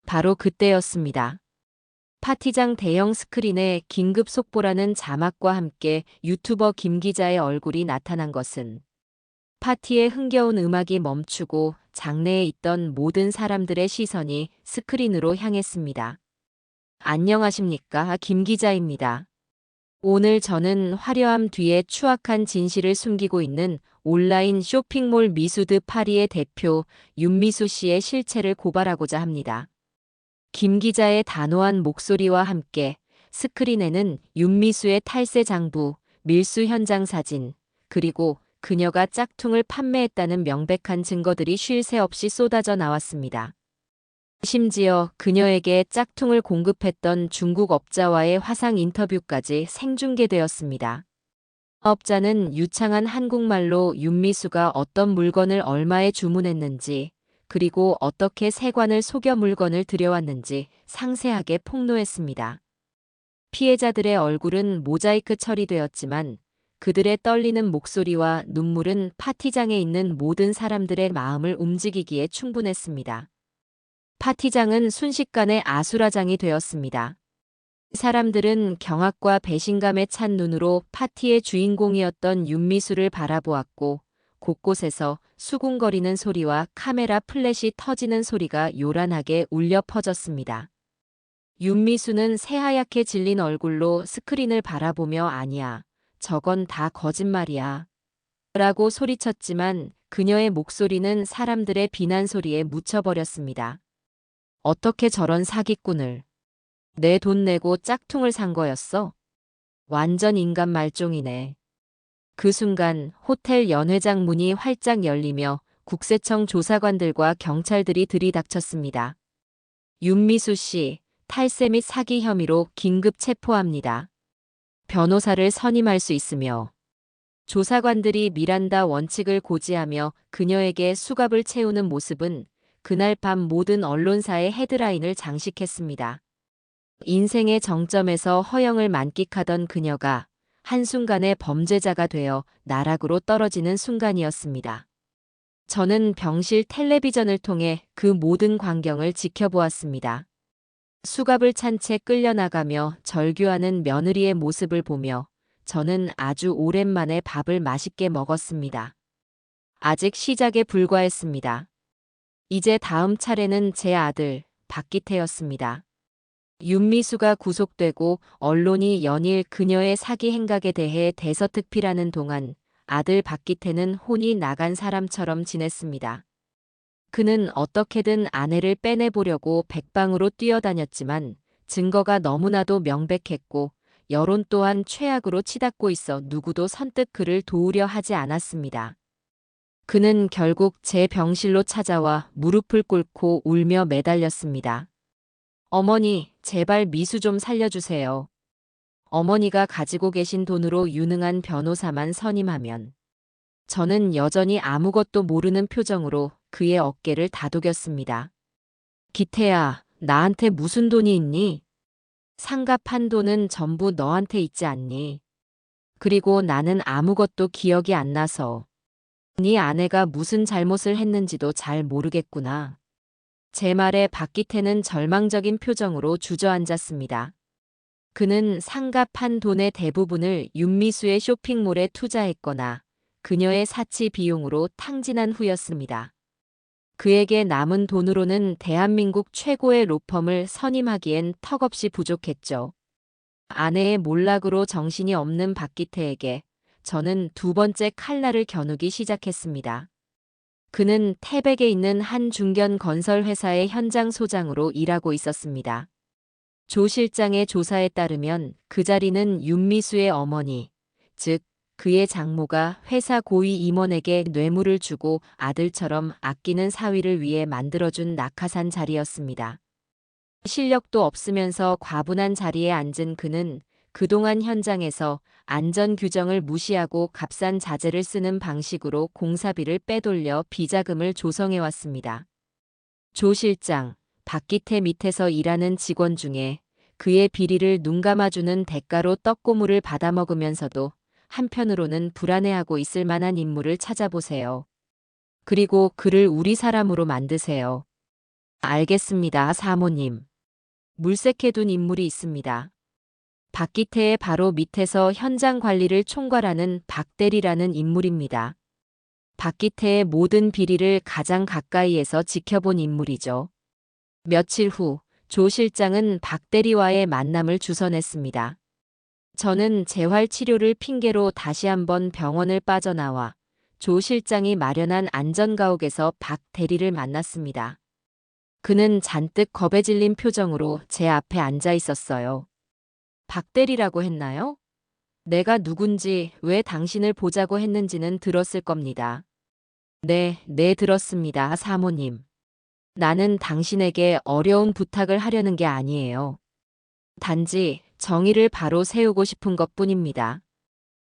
바로 그때였습니다. 파티장 대형 스크린에 긴급 속보라는 자막과 함께 유튜버 김 기자의 얼굴이 나타난 것은 파티의 흥겨운 음악이 멈추고 장내에 있던 모든 사람들의 시선이 스크린으로 향했습니다. 안녕하십니까, 김 기자입니다. 오늘 저는 화려함 뒤에 추악한 진실을 숨기고 있는 온라인 쇼핑몰 미수드 파리의 대표 윤미수 씨의 실체를 고발하고자 합니다. 김 기자의 단호한 목소리와 함께 스크린에는 윤미수의 탈세 장부, 밀수 현장 사진, 그리고 그녀가 짝퉁을 판매했다는 명백한 증거들이 쉴 새 없이 쏟아져 나왔습니다. 심지어 그녀에게 짝퉁을 공급했던 중국 업자와의 화상 인터뷰까지 생중계되었습니다. 업자는 유창한 한국말로 윤미수가 어떤 물건을 얼마에 주문했는지, 그리고 어떻게 세관을 속여 물건을 들여왔는지 상세하게 폭로했습니다. 피해자들의 얼굴은 모자이크 처리되었지만 그들의 떨리는 목소리와 눈물은 파티장에 있는 모든 사람들의 마음을 움직이기에 충분했습니다. 파티장은 순식간에 아수라장이 되었습니다. 사람들은 경악과 배신감에 찬 눈으로 파티의 주인공이었던 윤미수를 바라보았고 곳곳에서 수군거리는 소리와 카메라 플래시 터지는 소리가 요란하게 울려 퍼졌습니다. 윤미수는 새하얗게 질린 얼굴로 스크린을 바라보며 아니야, 저건 다 거짓말이야 라고 소리쳤지만 그녀의 목소리는 사람들의 비난 소리에 묻혀버렸습니다. 어떻게 저런 사기꾼을. 내 돈 내고 짝퉁을 산 거였어? 완전 인간 말종이네. 그 순간 호텔 연회장 문이 활짝 열리며 국세청 조사관들과 경찰들이 들이닥쳤습니다. 윤미수 씨, 탈세 및 사기 혐의로 긴급 체포합니다. 변호사를 선임할 수 있으며. 조사관들이 미란다 원칙을 고지하며 그녀에게 수갑을 채우는 모습은 그날 밤 모든 언론사의 헤드라인을 장식했습니다. 인생의 정점에서 허영을 만끽하던 그녀가 한순간에 범죄자가 되어 나락으로 떨어지는 순간이었습니다. 저는 병실 텔레비전을 통해 그 모든 광경을 지켜보았습니다. 수갑을 찬 채 끌려나가며 절규하는 며느리의 모습을 보며 저는 아주 오랜만에 밥을 맛있게 먹었습니다. 아직 시작에 불과했습니다. 이제 다음 차례는 제 아들 박기태였습니다. 윤미수가 구속되고 언론이 연일 그녀의 사기 행각에 대해 대서특필하는 동안 아들 박기태는 혼이 나간 사람처럼 지냈습니다. 그는 어떻게든 아내를 빼내보려고 백방으로 뛰어다녔지만 증거가 너무나도 명백했고 여론 또한 최악으로 치닫고 있어 누구도 선뜻 그를 도우려 하지 않았습니다. 그는 결국 제 병실로 찾아와 무릎을 꿇고 울며 매달렸습니다. 어머니, 제발 미수 좀 살려주세요. 어머니가 가지고 계신 돈으로 유능한 변호사만 선임하면. 저는 여전히 아무것도 모르는 표정으로 그의 어깨를 다독였습니다. 기태야, 나한테 무슨 돈이 있니? 상갑한 돈은 전부 너한테 있지 않니? 그리고 나는 아무것도 기억이 안 나서. 네 아내가 무슨 잘못을 했는지도 잘 모르겠구나. 제 말에 박기태는 절망적인 표정으로 주저앉았습니다. 그는 상갑한 돈의 대부분을 윤미수의 쇼핑몰에 투자했거나 그녀의 사치 비용으로 탕진한 후였습니다. 그에게 남은 돈으로는 대한민국 최고의 로펌을 선임하기엔 턱없이 부족했죠. 아내의 몰락으로 정신이 없는 박기태에게 저는 두 번째 칼날을 겨누기 시작했습니다. 그는 태백에 있는 한 중견 건설 회사의 현장 소장으로 일하고 있었습니다. 조 실장의 조사에 따르면 그 자리는 윤미수의 어머니, 즉 그의 장모가 회사 고위 임원에게 뇌물을 주고 아들처럼 아끼는 사위를 위해 만들어준 낙하산 자리였습니다. 실력도 없으면서 과분한 자리에 앉은 그는 그동안 현장에서 안전 규정을 무시하고 값싼 자재를 쓰는 방식으로 공사비를 빼돌려 비자금을 조성해왔습니다. 조 실장, 박기태 밑에서 일하는 직원 중에 그의 비리를 눈감아주는 대가로 떡고물을 받아먹으면서도 한편으로는 불안해하고 있을 만한 인물을 찾아보세요. 그리고 그를 우리 사람으로 만드세요. 알겠습니다, 사모님. 물색해둔 인물이 있습니다. 박기태의 바로 밑에서 현장 관리를 총괄하는 박대리라는 인물입니다. 박기태의 모든 비리를 가장 가까이에서 지켜본 인물이죠. 며칠 후 조 실장은 박대리와의 만남을 주선했습니다. 저는 재활 치료를 핑계로 다시 한번 병원을 빠져나와 조 실장이 마련한 안전가옥에서 박 대리를 만났습니다. 그는 잔뜩 겁에 질린 표정으로 제 앞에 앉아 있었어요. 박 대리라고 했나요? 내가 누군지 왜 당신을 보자고 했는지는 들었을 겁니다. 네, 들었습니다, 사모님. 나는 당신에게 어려운 부탁을 하려는 게 아니에요. 단지 정의를 바로 세우고 싶은 것뿐입니다.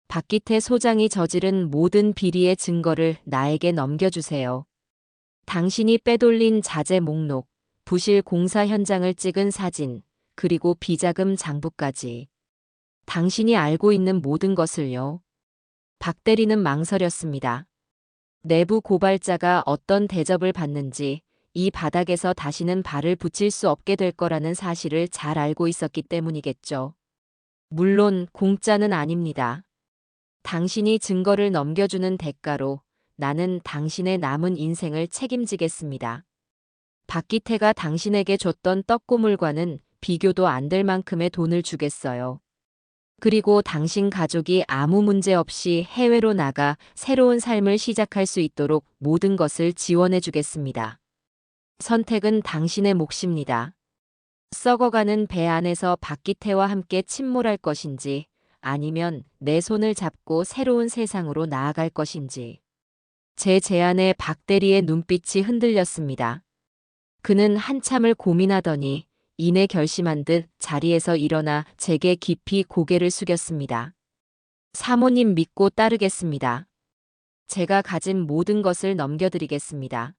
박기태 소장이 저지른 모든 비리의 증거를 나에게 넘겨주세요. 당신이 빼돌린 자재 목록, 부실 공사 현장을 찍은 사진, 그리고 비자금 장부까지. 당신이 알고 있는 모든 것을요. 박 대리는 망설였습니다. 내부 고발자가 어떤 대접을 받는지, 이 바닥에서 다시는 발을 붙일 수 없게 될 거라는 사실을 잘 알고 있었기 때문이겠죠. 물론 공짜는 아닙니다. 당신이 증거를 넘겨주는 대가로 나는 당신의 남은 인생을 책임지겠습니다. 박기태가 당신에게 줬던 떡고물과는 비교도 안 될 만큼의 돈을 주겠어요. 그리고 당신 가족이 아무 문제 없이 해외로 나가 새로운 삶을 시작할 수 있도록 모든 것을 지원해 주겠습니다. 선택은 당신의 몫입니다. 썩어가는 배 안에서 박기태와 함께 침몰할 것인지 아니면 내 손을 잡고 새로운 세상으로 나아갈 것인지. 제 제안에 박 대리의 눈빛이 흔들렸습니다. 그는 한참을 고민하더니 이내 결심한 듯 자리에서 일어나 제게 깊이 고개를 숙였습니다. 사모님 믿고 따르겠습니다. 제가 가진 모든 것을 넘겨드리겠습니다.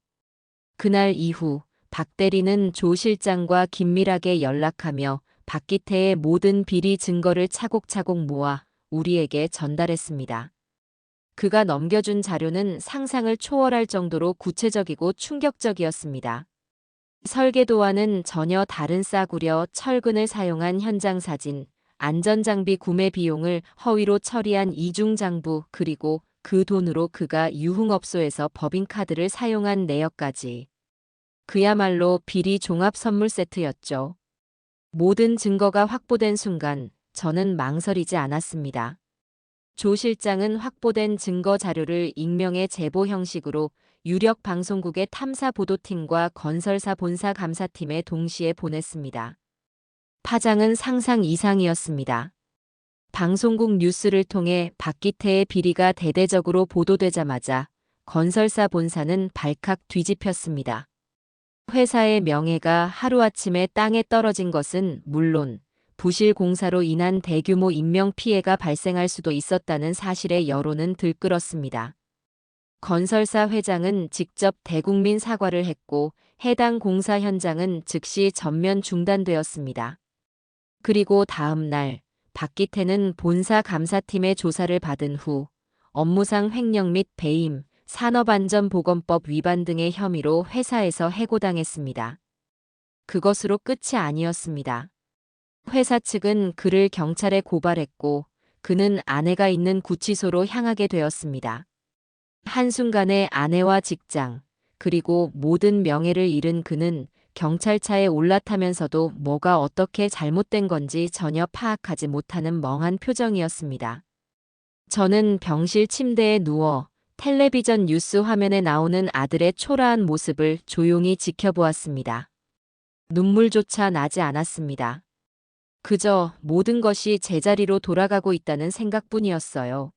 그날 이후 박 대리는 조 실장과 긴밀하게 연락하며 박기태의 모든 비리 증거를 차곡차곡 모아 우리에게 전달했습니다. 그가 넘겨준 자료는 상상을 초월할 정도로 구체적이고 충격적이었습니다. 설계도와는 전혀 다른 싸구려 철근을 사용한 현장 사진, 안전장비 구매 비용을 허위로 처리한 이중장부, 그리고 그 돈으로 그가 유흥업소에서 법인카드를 사용한 내역까지. 그야말로 비리 종합 선물 세트였죠. 모든 증거가 확보된 순간 저는 망설이지 않았습니다. 조 실장은 확보된 증거 자료를 익명의 제보 형식으로 유력 방송국의 탐사보도팀과 건설사 본사 감사팀에 동시에 보냈습니다. 파장은 상상 이상이었습니다. 방송국 뉴스를 통해 박기태의 비리가 대대적으로 보도되자마자 건설사 본사는 발칵 뒤집혔습니다. 회사의 명예가 하루아침에 땅에 떨어진 것은 물론 부실 공사로 인한 대규모 인명피해가 발생할 수도 있었다는 사실에 여론은 들끓었습니다. 건설사 회장은 직접 대국민 사과를 했고 해당 공사 현장은 즉시 전면 중단되었습니다. 그리고 다음 날 박기태는 본사 감사팀의 조사를 받은 후 업무상 횡령 및 배임, 산업안전보건법 위반 등의 혐의로 회사에서 해고당했습니다. 그것으로 끝이 아니었습니다. 회사 측은 그를 경찰에 고발했고 그는 아내가 있는 구치소로 향하게 되었습니다. 한순간에 아내와 직장, 그리고 모든 명예를 잃은 그는 경찰차에 올라타면서도 뭐가 어떻게 잘못된 건지 전혀 파악하지 못하는 멍한 표정이었습니다. 저는 병실 침대에 누워 텔레비전 뉴스 화면에 나오는 아들의 초라한 모습을 조용히 지켜보았습니다. 눈물조차 나지 않았습니다. 그저 모든 것이 제자리로 돌아가고 있다는 생각뿐이었어요.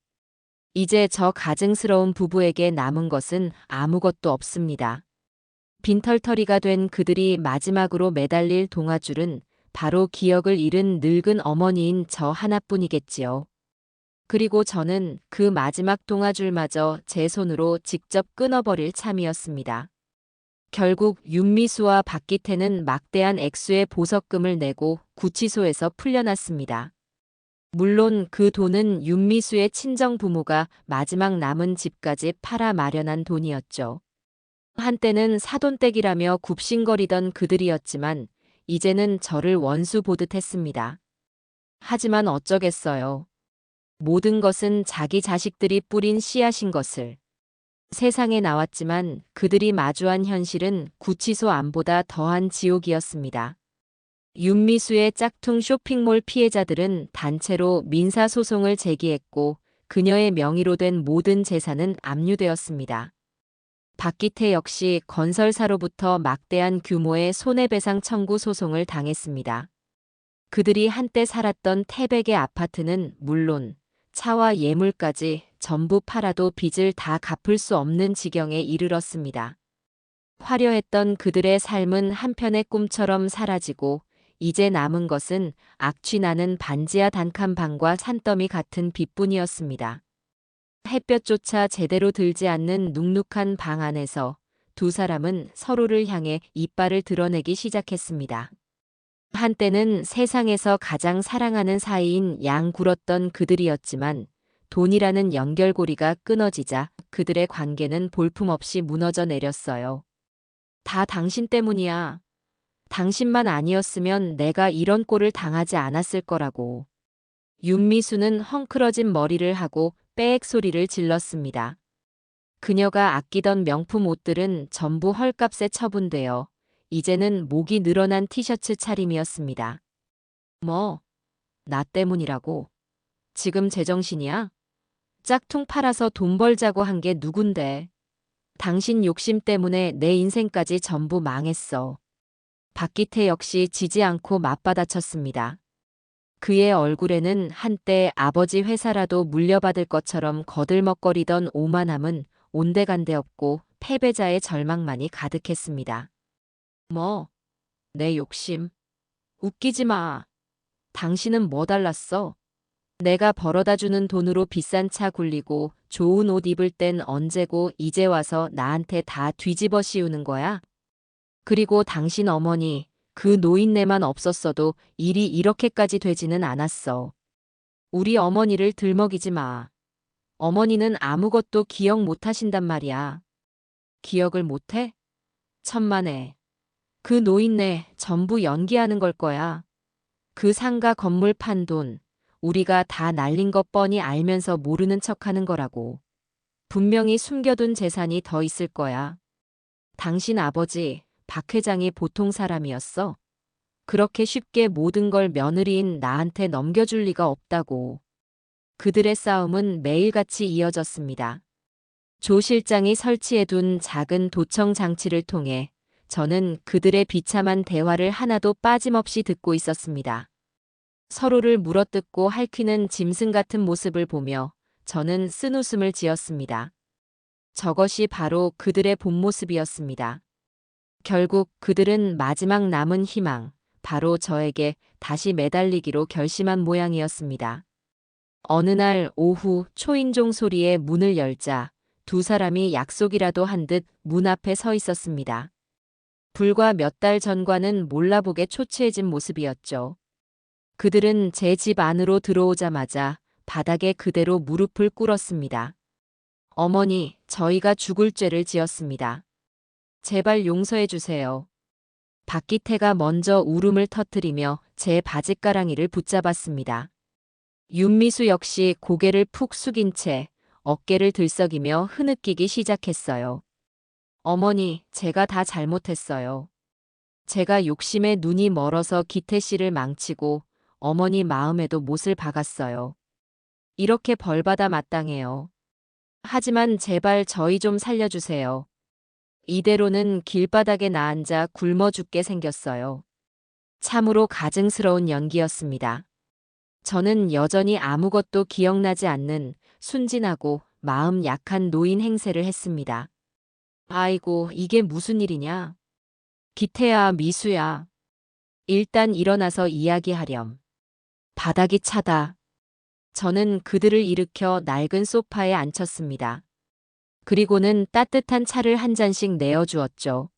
이제 저 가증스러운 부부에게 남은 것은 아무것도 없습니다. 빈털터리가 된 그들이 마지막으로 매달릴 동아줄은 바로 기억을 잃은 늙은 어머니인 저 하나뿐이겠지요. 그리고 저는 그 마지막 동아줄마저 제 손으로 직접 끊어버릴 참이었습니다. 결국 윤미수와 박기태는 막대한 액수의 보석금을 내고 구치소에서 풀려났습니다. 물론 그 돈은 윤미수의 친정 부모가 마지막 남은 집까지 팔아 마련한 돈이었죠. 한때는 사돈댁이라며 굽신거리던 그들이었지만 이제는 저를 원수 보듯 했습니다. 하지만 어쩌겠어요. 모든 것은 자기 자식들이 뿌린 씨앗인 것을. 세상에 나왔지만 그들이 마주한 현실은 구치소 안보다 더한 지옥이었습니다. 윤미수의 짝퉁 쇼핑몰 피해자들은 단체로 민사소송을 제기했고 그녀의 명의로 된 모든 재산은 압류되었습니다. 박기태 역시 건설사로부터 막대한 규모의 손해배상 청구 소송을 당했습니다. 그들이 한때 살았던 태백의 아파트는 물론 차와 예물까지 전부 팔아도 빚을 다 갚을 수 없는 지경에 이르렀습니다. 화려했던 그들의 삶은 한편의 꿈처럼 사라지고 이제 남은 것은 악취나는 반지하 단칸방과 산더미 같은 빚뿐이었습니다. 햇볕조차 제대로 들지 않는 눅눅한 방 안에서 두 사람은 서로를 향해 이빨을 드러내기 시작했습니다. 한때는 세상에서 가장 사랑하는 사이인 양굴었던 그들이었지만 돈이라는 연결고리가 끊어지자 그들의 관계는 볼품없이 무너져 내렸어요. 다 당신 때문이야. 당신만 아니었으면 내가 이런 꼴을 당하지 않았을 거라고. 윤미수는 헝클어진 머리를 하고 빼액 소리를 질렀습니다. 그녀가 아끼던 명품 옷들은 전부 헐값에 처분되어 이제는 목이 늘어난 티셔츠 차림이었습니다. 뭐, 나 때문이라고? 지금 제정신이야? 짝퉁 팔아서 돈 벌자고 한 게 누군데? 당신 욕심 때문에 내 인생까지 전부 망했어. 박기태 역시 지지 않고 맞받아쳤습니다. 그의 얼굴에는 한때 아버지 회사라도 물려받을 것처럼 거들먹거리던 오만함은 온데간데 없고 패배자의 절망만이 가득했습니다. 뭐, 내 욕심. 웃기지 마. 당신은 뭐 달랐어? 내가 벌어다주는 돈으로 비싼 차 굴리고 좋은 옷 입을 땐 언제고 이제 와서 나한테 다 뒤집어 씌우는 거야? 그리고 당신 어머니, 그 노인네만 없었어도 일이 이렇게까지 되지는 않았어. 우리 어머니를 들먹이지 마. 어머니는 아무것도 기억 못 하신단 말이야. 기억을 못 해? 천만에. 그 노인네 전부 연기하는 걸 거야. 그 상가 건물 판 돈, 우리가 다 날린 것 뻔히 알면서 모르는 척하는 거라고. 분명히 숨겨둔 재산이 더 있을 거야. 당신 아버지, 박 회장이 보통 사람이었어? 그렇게 쉽게 모든 걸 며느리인 나한테 넘겨줄 리가 없다고. 그들의 싸움은 매일같이 이어졌습니다. 조 실장이 설치해둔 작은 도청 장치를 통해 저는 그들의 비참한 대화를 하나도 빠짐없이 듣고 있었습니다. 서로를 물어뜯고 핥히는 짐승 같은 모습을 보며 저는 쓴웃음을 지었습니다. 저것이 바로 그들의 본 모습이었습니다. 결국 그들은 마지막 남은 희망, 바로 저에게 다시 매달리기로 결심한 모양이었습니다. 어느 날 오후 초인종 소리에 문을 열자 두 사람이 약속이라도 한 듯 문 앞에 서 있었습니다. 불과 몇 달 전과는 몰라보게 초췌해진 모습이었죠. 그들은 제 집 안으로 들어오자마자 바닥에 그대로 무릎을 꿇었습니다. 어머니, 저희가 죽을 죄를 지었습니다. 제발 용서해 주세요. 박기태가 먼저 울음을 터뜨리며 제 바짓가랑이를 붙잡았습니다. 윤미수 역시 고개를 푹 숙인 채 어깨를 들썩이며 흐느끼기 시작했어요. 어머니, 제가 다 잘못했어요. 제가 욕심에 눈이 멀어서 기태 씨를 망치고 어머니 마음에도 못을 박았어요. 이렇게 벌받아 마땅해요. 하지만 제발 저희 좀 살려주세요. 이대로는 길바닥에 나앉아 굶어 죽게 생겼어요. 참으로 가증스러운 연기였습니다. 저는 여전히 아무것도 기억나지 않는 순진하고 마음 약한 노인 행세를 했습니다. 아이고, 이게 무슨 일이냐? 기태야, 미수야. 일단 일어나서 이야기하렴. 바닥이 차다. 저는 그들을 일으켜 낡은 소파에 앉혔습니다. 그리고는 따뜻한 차를 한 잔씩 내어주었죠.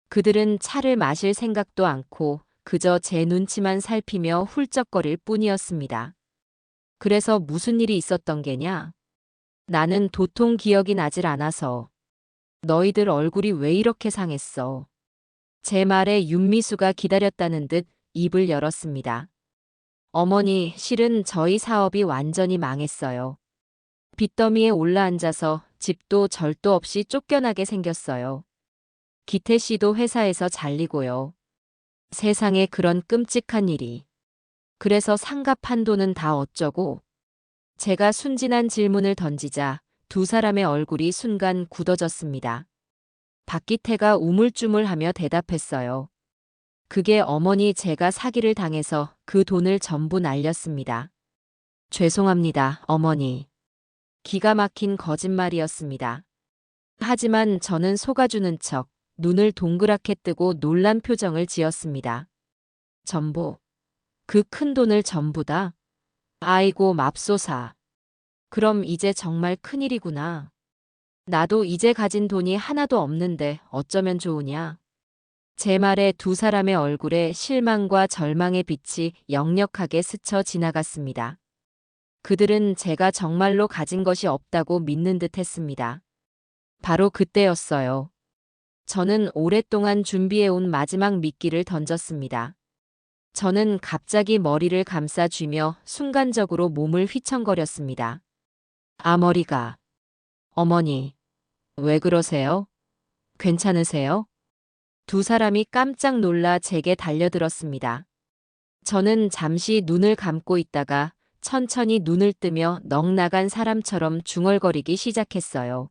그들은 차를 마실 생각도 않고 그저 제 눈치만 살피며 훌쩍거릴 뿐이었습니다. 그래서 무슨 일이 있었던 게냐? 나는 도통 기억이 나질 않아서. 너희들 얼굴이 왜 이렇게 상했어? 제 말에 윤미수가 기다렸다는 듯 입을 열었습니다. 어머니, 실은 저희 사업이 완전히 망했어요. 빚더미에 올라앉아서 집도 절도 없이 쫓겨나게 생겼어요. 기태 씨도 회사에서 잘리고요. 세상에 그런 끔찍한 일이. 그래서 상가 판도는 다 어쩌고? 제가 순진한 질문을 던지자 두 사람의 얼굴이 순간 굳어졌습니다. 박기태가 우물쭈물하며 대답했어요. 그게 어머니, 제가 사기를 당해서 그 돈을 전부 날렸습니다. 죄송합니다, 어머니. 기가 막힌 거짓말이었습니다. 하지만 저는 속아주는 척 눈을 동그랗게 뜨고 놀란 표정을 지었습니다. 전부. 그 큰 돈을 전부 다? 아이고, 맙소사. 그럼 이제 정말 큰일이구나. 나도 이제 가진 돈이 하나도 없는데 어쩌면 좋으냐. 제 말에 두 사람의 얼굴에 실망과 절망의 빛이 역력하게 스쳐 지나갔습니다. 그들은 제가 정말로 가진 것이 없다고 믿는 듯 했습니다. 바로 그때였어요. 저는 오랫동안 준비해온 마지막 미끼를 던졌습니다. 저는 갑자기 머리를 감싸 쥐며 순간적으로 몸을 휘청거렸습니다. 아, 머리가. 어머니, 왜 그러세요? 괜찮으세요? 두 사람이 깜짝 놀라 제게 달려들었습니다. 저는 잠시 눈을 감고 있다가 천천히 눈을 뜨며 넋 나간 사람처럼 중얼거리기 시작했어요.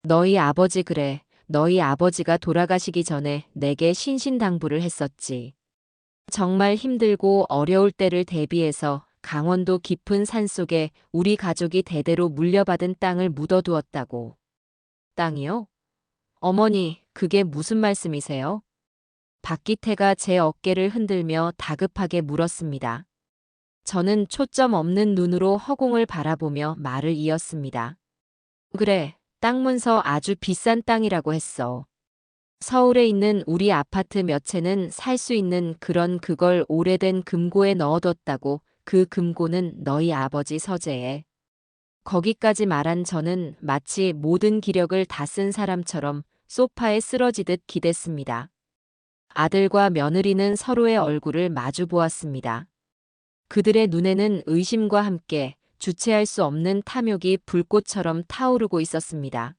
너희 아버지 그래. 너희 아버지가 돌아가시기 전에 내게 신신당부를 했었지. 정말 힘들고 어려울 때를 대비해서 강원도 깊은 산속에 우리 가족이 대대로 물려받은 땅을 묻어두었다고. 땅이요? 어머니, 그게 무슨 말씀이세요? 박기태가 제 어깨를 흔들며 다급하게 물었습니다. 저는 초점 없는 눈으로 허공을 바라보며 말을 이었습니다. 그래, 땅 문서 아주 비싼 땅이라고 했어. 서울에 있는 우리 아파트 몇 채는 살 수 있는 그걸 오래된 금고에 넣어뒀다고. 그 금고는 너희 아버지 서재에. 거기까지 말한 저는 마치 모든 기력을 다 쓴 사람처럼 소파에 쓰러지듯 기댔습니다. 아들과 며느리는 서로의 얼굴을 마주 보았습니다. 그들의 눈에는 의심과 함께 주체할 수 없는 탐욕이 불꽃처럼 타오르고 있었습니다.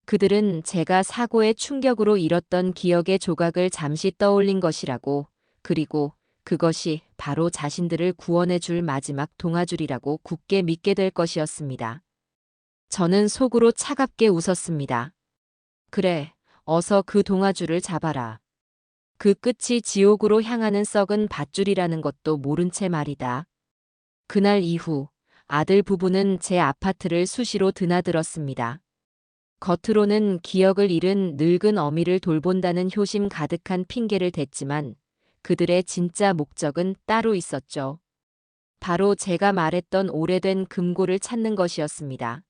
그들은 제가 사고의 충격으로 잃었던 기억의 조각을 잠시 떠올린 것이라고, 그리고 그것이 바로 자신들을 구원해 줄 마지막 동아줄이라고 굳게 믿게 될 것이었습니다. 저는 속으로 차갑게 웃었습니다. 그래, 어서 그 동아줄을 잡아라. 그 끝이 지옥으로 향하는 썩은 밧줄이라는 것도 모른 채 말이다. 그날 이후 아들 부부는 제 아파트를 수시로 드나들었습니다. 겉으로는 기억을 잃은 늙은 어미를 돌본다는 효심 가득한 핑계를 댔지만 그들의 진짜 목적은 따로 있었죠. 바로 제가 말했던 오래된 금고를 찾는 것이었습니다.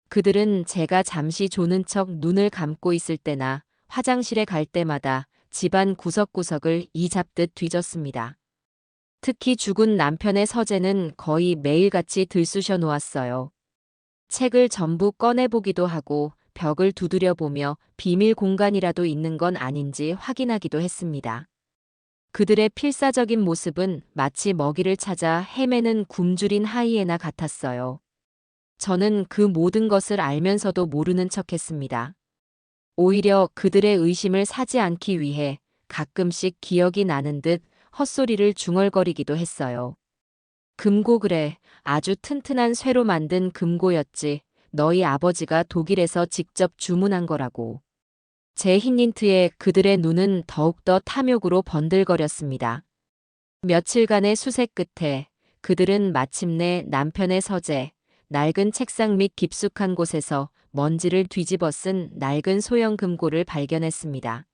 그들은 제가 잠시 조는 척 눈을 감고 있을 때나 화장실에 갈 때마다 집안 구석구석을 이잡듯 뒤졌습니다. 특히 죽은 남편의 서재는 거의 매일같이 들쑤셔 놓았어요. 책을 전부 꺼내보기도 하고 벽을 두드려 보며 비밀 공간이라도 있는 건 아닌지 확인하기도 했습니다. 그들의 필사적인 모습은 마치 먹이를 찾아 헤매는 굶주린 하이에나 같았어요. 저는 그 모든 것을 알면서도 모르는 척했습니다. 오히려 그들의 의심을 사지 않기 위해 가끔씩 기억이 나는 듯 헛소리를 중얼거리기도 했어요. 금고 그래, 아주 튼튼한 쇠로 만든 금고였지. 너희 아버지가 독일에서 직접 주문한 거라고. 제 흰 닌트에 그들의 눈은 더욱더 탐욕으로 번들거렸습니다. 며칠간의 수색 끝에 그들은 마침내 남편의 서재, 낡은 책상 밑 깊숙한 곳에서 먼지를 뒤집어 쓴 낡은 소형 금고를 발견했습니다.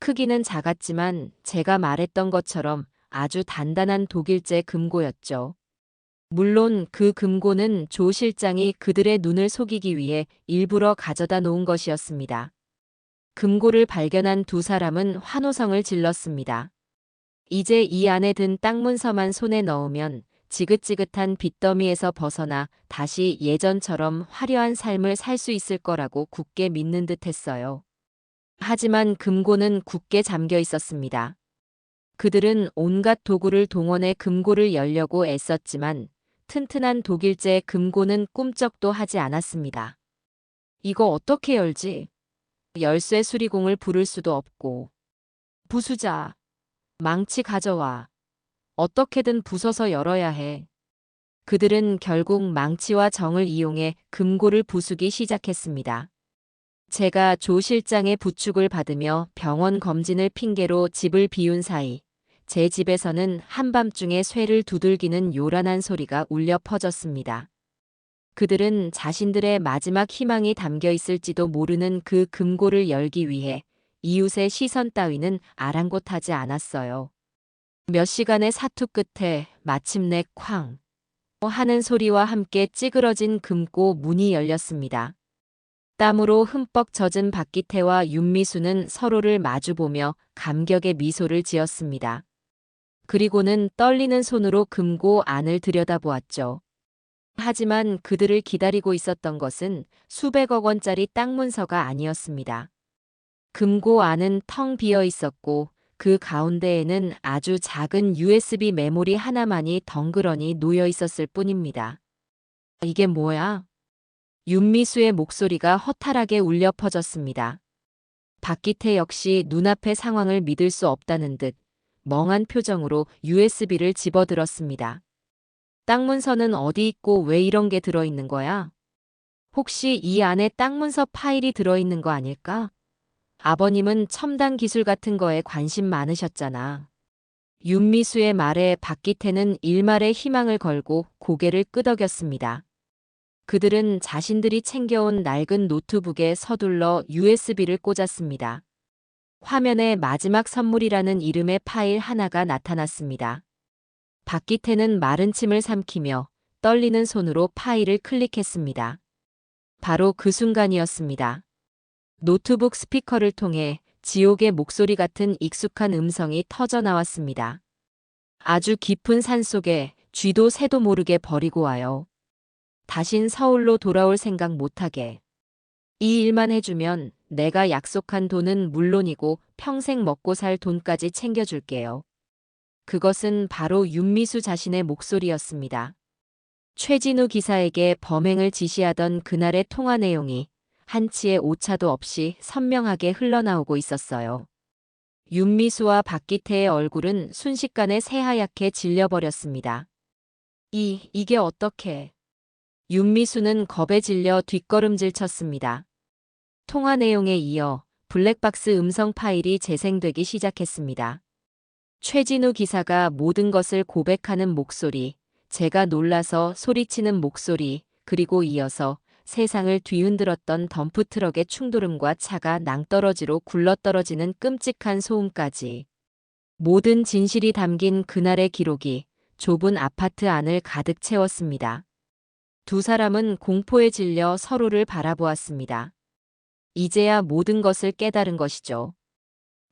크기는 작았지만 제가 말했던 것처럼 아주 단단한 독일제 금고였죠. 물론 그 금고는 조 실장이 그들의 눈을 속이기 위해 일부러 가져다 놓은 것이었습니다. 금고를 발견한 두 사람은 환호성을 질렀습니다. 이제 이 안에 든 땅 문서만 손에 넣으면 지긋지긋한 빚더미에서 벗어나 다시 예전처럼 화려한 삶을 살 수 있을 거라고 굳게 믿는 듯 했어요. 하지만 금고는 굳게 잠겨 있었습니다. 그들은 온갖 도구를 동원해 금고를 열려고 애썼지만 튼튼한 독일제 금고는 꿈쩍도 하지 않았습니다. 이거 어떻게 열지? 열쇠 수리공을 부를 수도 없고. 부수자. 망치 가져와. 어떻게든 부숴서 열어야 해. 그들은 결국 망치와 정을 이용해 금고를 부수기 시작했습니다. 제가 조 실장의 부축을 받으며 병원 검진을 핑계로 집을 비운 사이 제 집에서는 한밤중에 쇠를 두들기는 요란한 소리가 울려 퍼졌습니다. 그들은 자신들의 마지막 희망이 담겨 있을지도 모르는 그 금고를 열기 위해 이웃의 시선 따위는 아랑곳하지 않았어요. 몇 시간의 사투 끝에 마침내 쾅 하는 소리와 함께 찌그러진 금고 문이 열렸습니다. 땀으로 흠뻑 젖은 박기태와 윤미수는 서로를 마주보며 감격의 미소를 지었습니다. 그리고는 떨리는 손으로 금고 안을 들여다보았죠. 하지만 그들을 기다리고 있었던 것은 수백억 원짜리 땅 문서가 아니었습니다. 금고 안은 텅 비어 있었고 그 가운데에는 아주 작은 USB 메모리 하나만이 덩그러니 놓여 있었을 뿐입니다. 이게 뭐야? 윤미수의 목소리가 허탈하게 울려 퍼졌습니다. 박기태 역시 눈앞의 상황을 믿을 수 없다는 듯 멍한 표정으로 USB를 집어들었습니다. 땅 문서는 어디 있고 왜 이런 게 들어있는 거야? 혹시 이 안에 땅 문서 파일이 들어있는 거 아닐까? 아버님은 첨단 기술 같은 거에 관심 많으셨잖아. 윤미수의 말에 박기태는 일말의 희망을 걸고 고개를 끄덕였습니다. 그들은 자신들이 챙겨온 낡은 노트북에 서둘러 USB를 꽂았습니다. 화면에 마지막 선물이라는 이름의 파일 하나가 나타났습니다. 박기태는 마른 침을 삼키며 떨리는 손으로 파일을 클릭했습니다. 바로 그 순간이었습니다. 노트북 스피커를 통해 지옥의 목소리 같은 익숙한 음성이 터져 나왔습니다. 아주 깊은 산속에 쥐도 새도 모르게 버리고 와요. 다신 서울로 돌아올 생각 못하게. 이 일만 해주면 내가 약속한 돈은 물론이고 평생 먹고 살 돈까지 챙겨줄게요. 그것은 바로 윤미수 자신의 목소리였습니다. 최진우 기사에게 범행을 지시하던 그날의 통화 내용이 한치의 오차도 없이 선명하게 흘러나오고 있었어요. 윤미수와 박기태의 얼굴은 순식간에 새하얗게 질려버렸습니다. 이게 어떻게? 윤미수는 겁에 질려 뒷걸음질 쳤습니다. 통화 내용에 이어 블랙박스 음성 파일이 재생되기 시작했습니다. 최진우 기사가 모든 것을 고백하는 목소리, 제가 놀라서 소리치는 목소리, 그리고 이어서 세상을 뒤흔들었던 덤프트럭의 충돌음과 차가 낭떠러지로 굴러떨어지는 끔찍한 소음까지. 모든 진실이 담긴 그날의 기록이 좁은 아파트 안을 가득 채웠습니다. 두 사람은 공포에 질려 서로를 바라보았습니다. 이제야 모든 것을 깨달은 것이죠.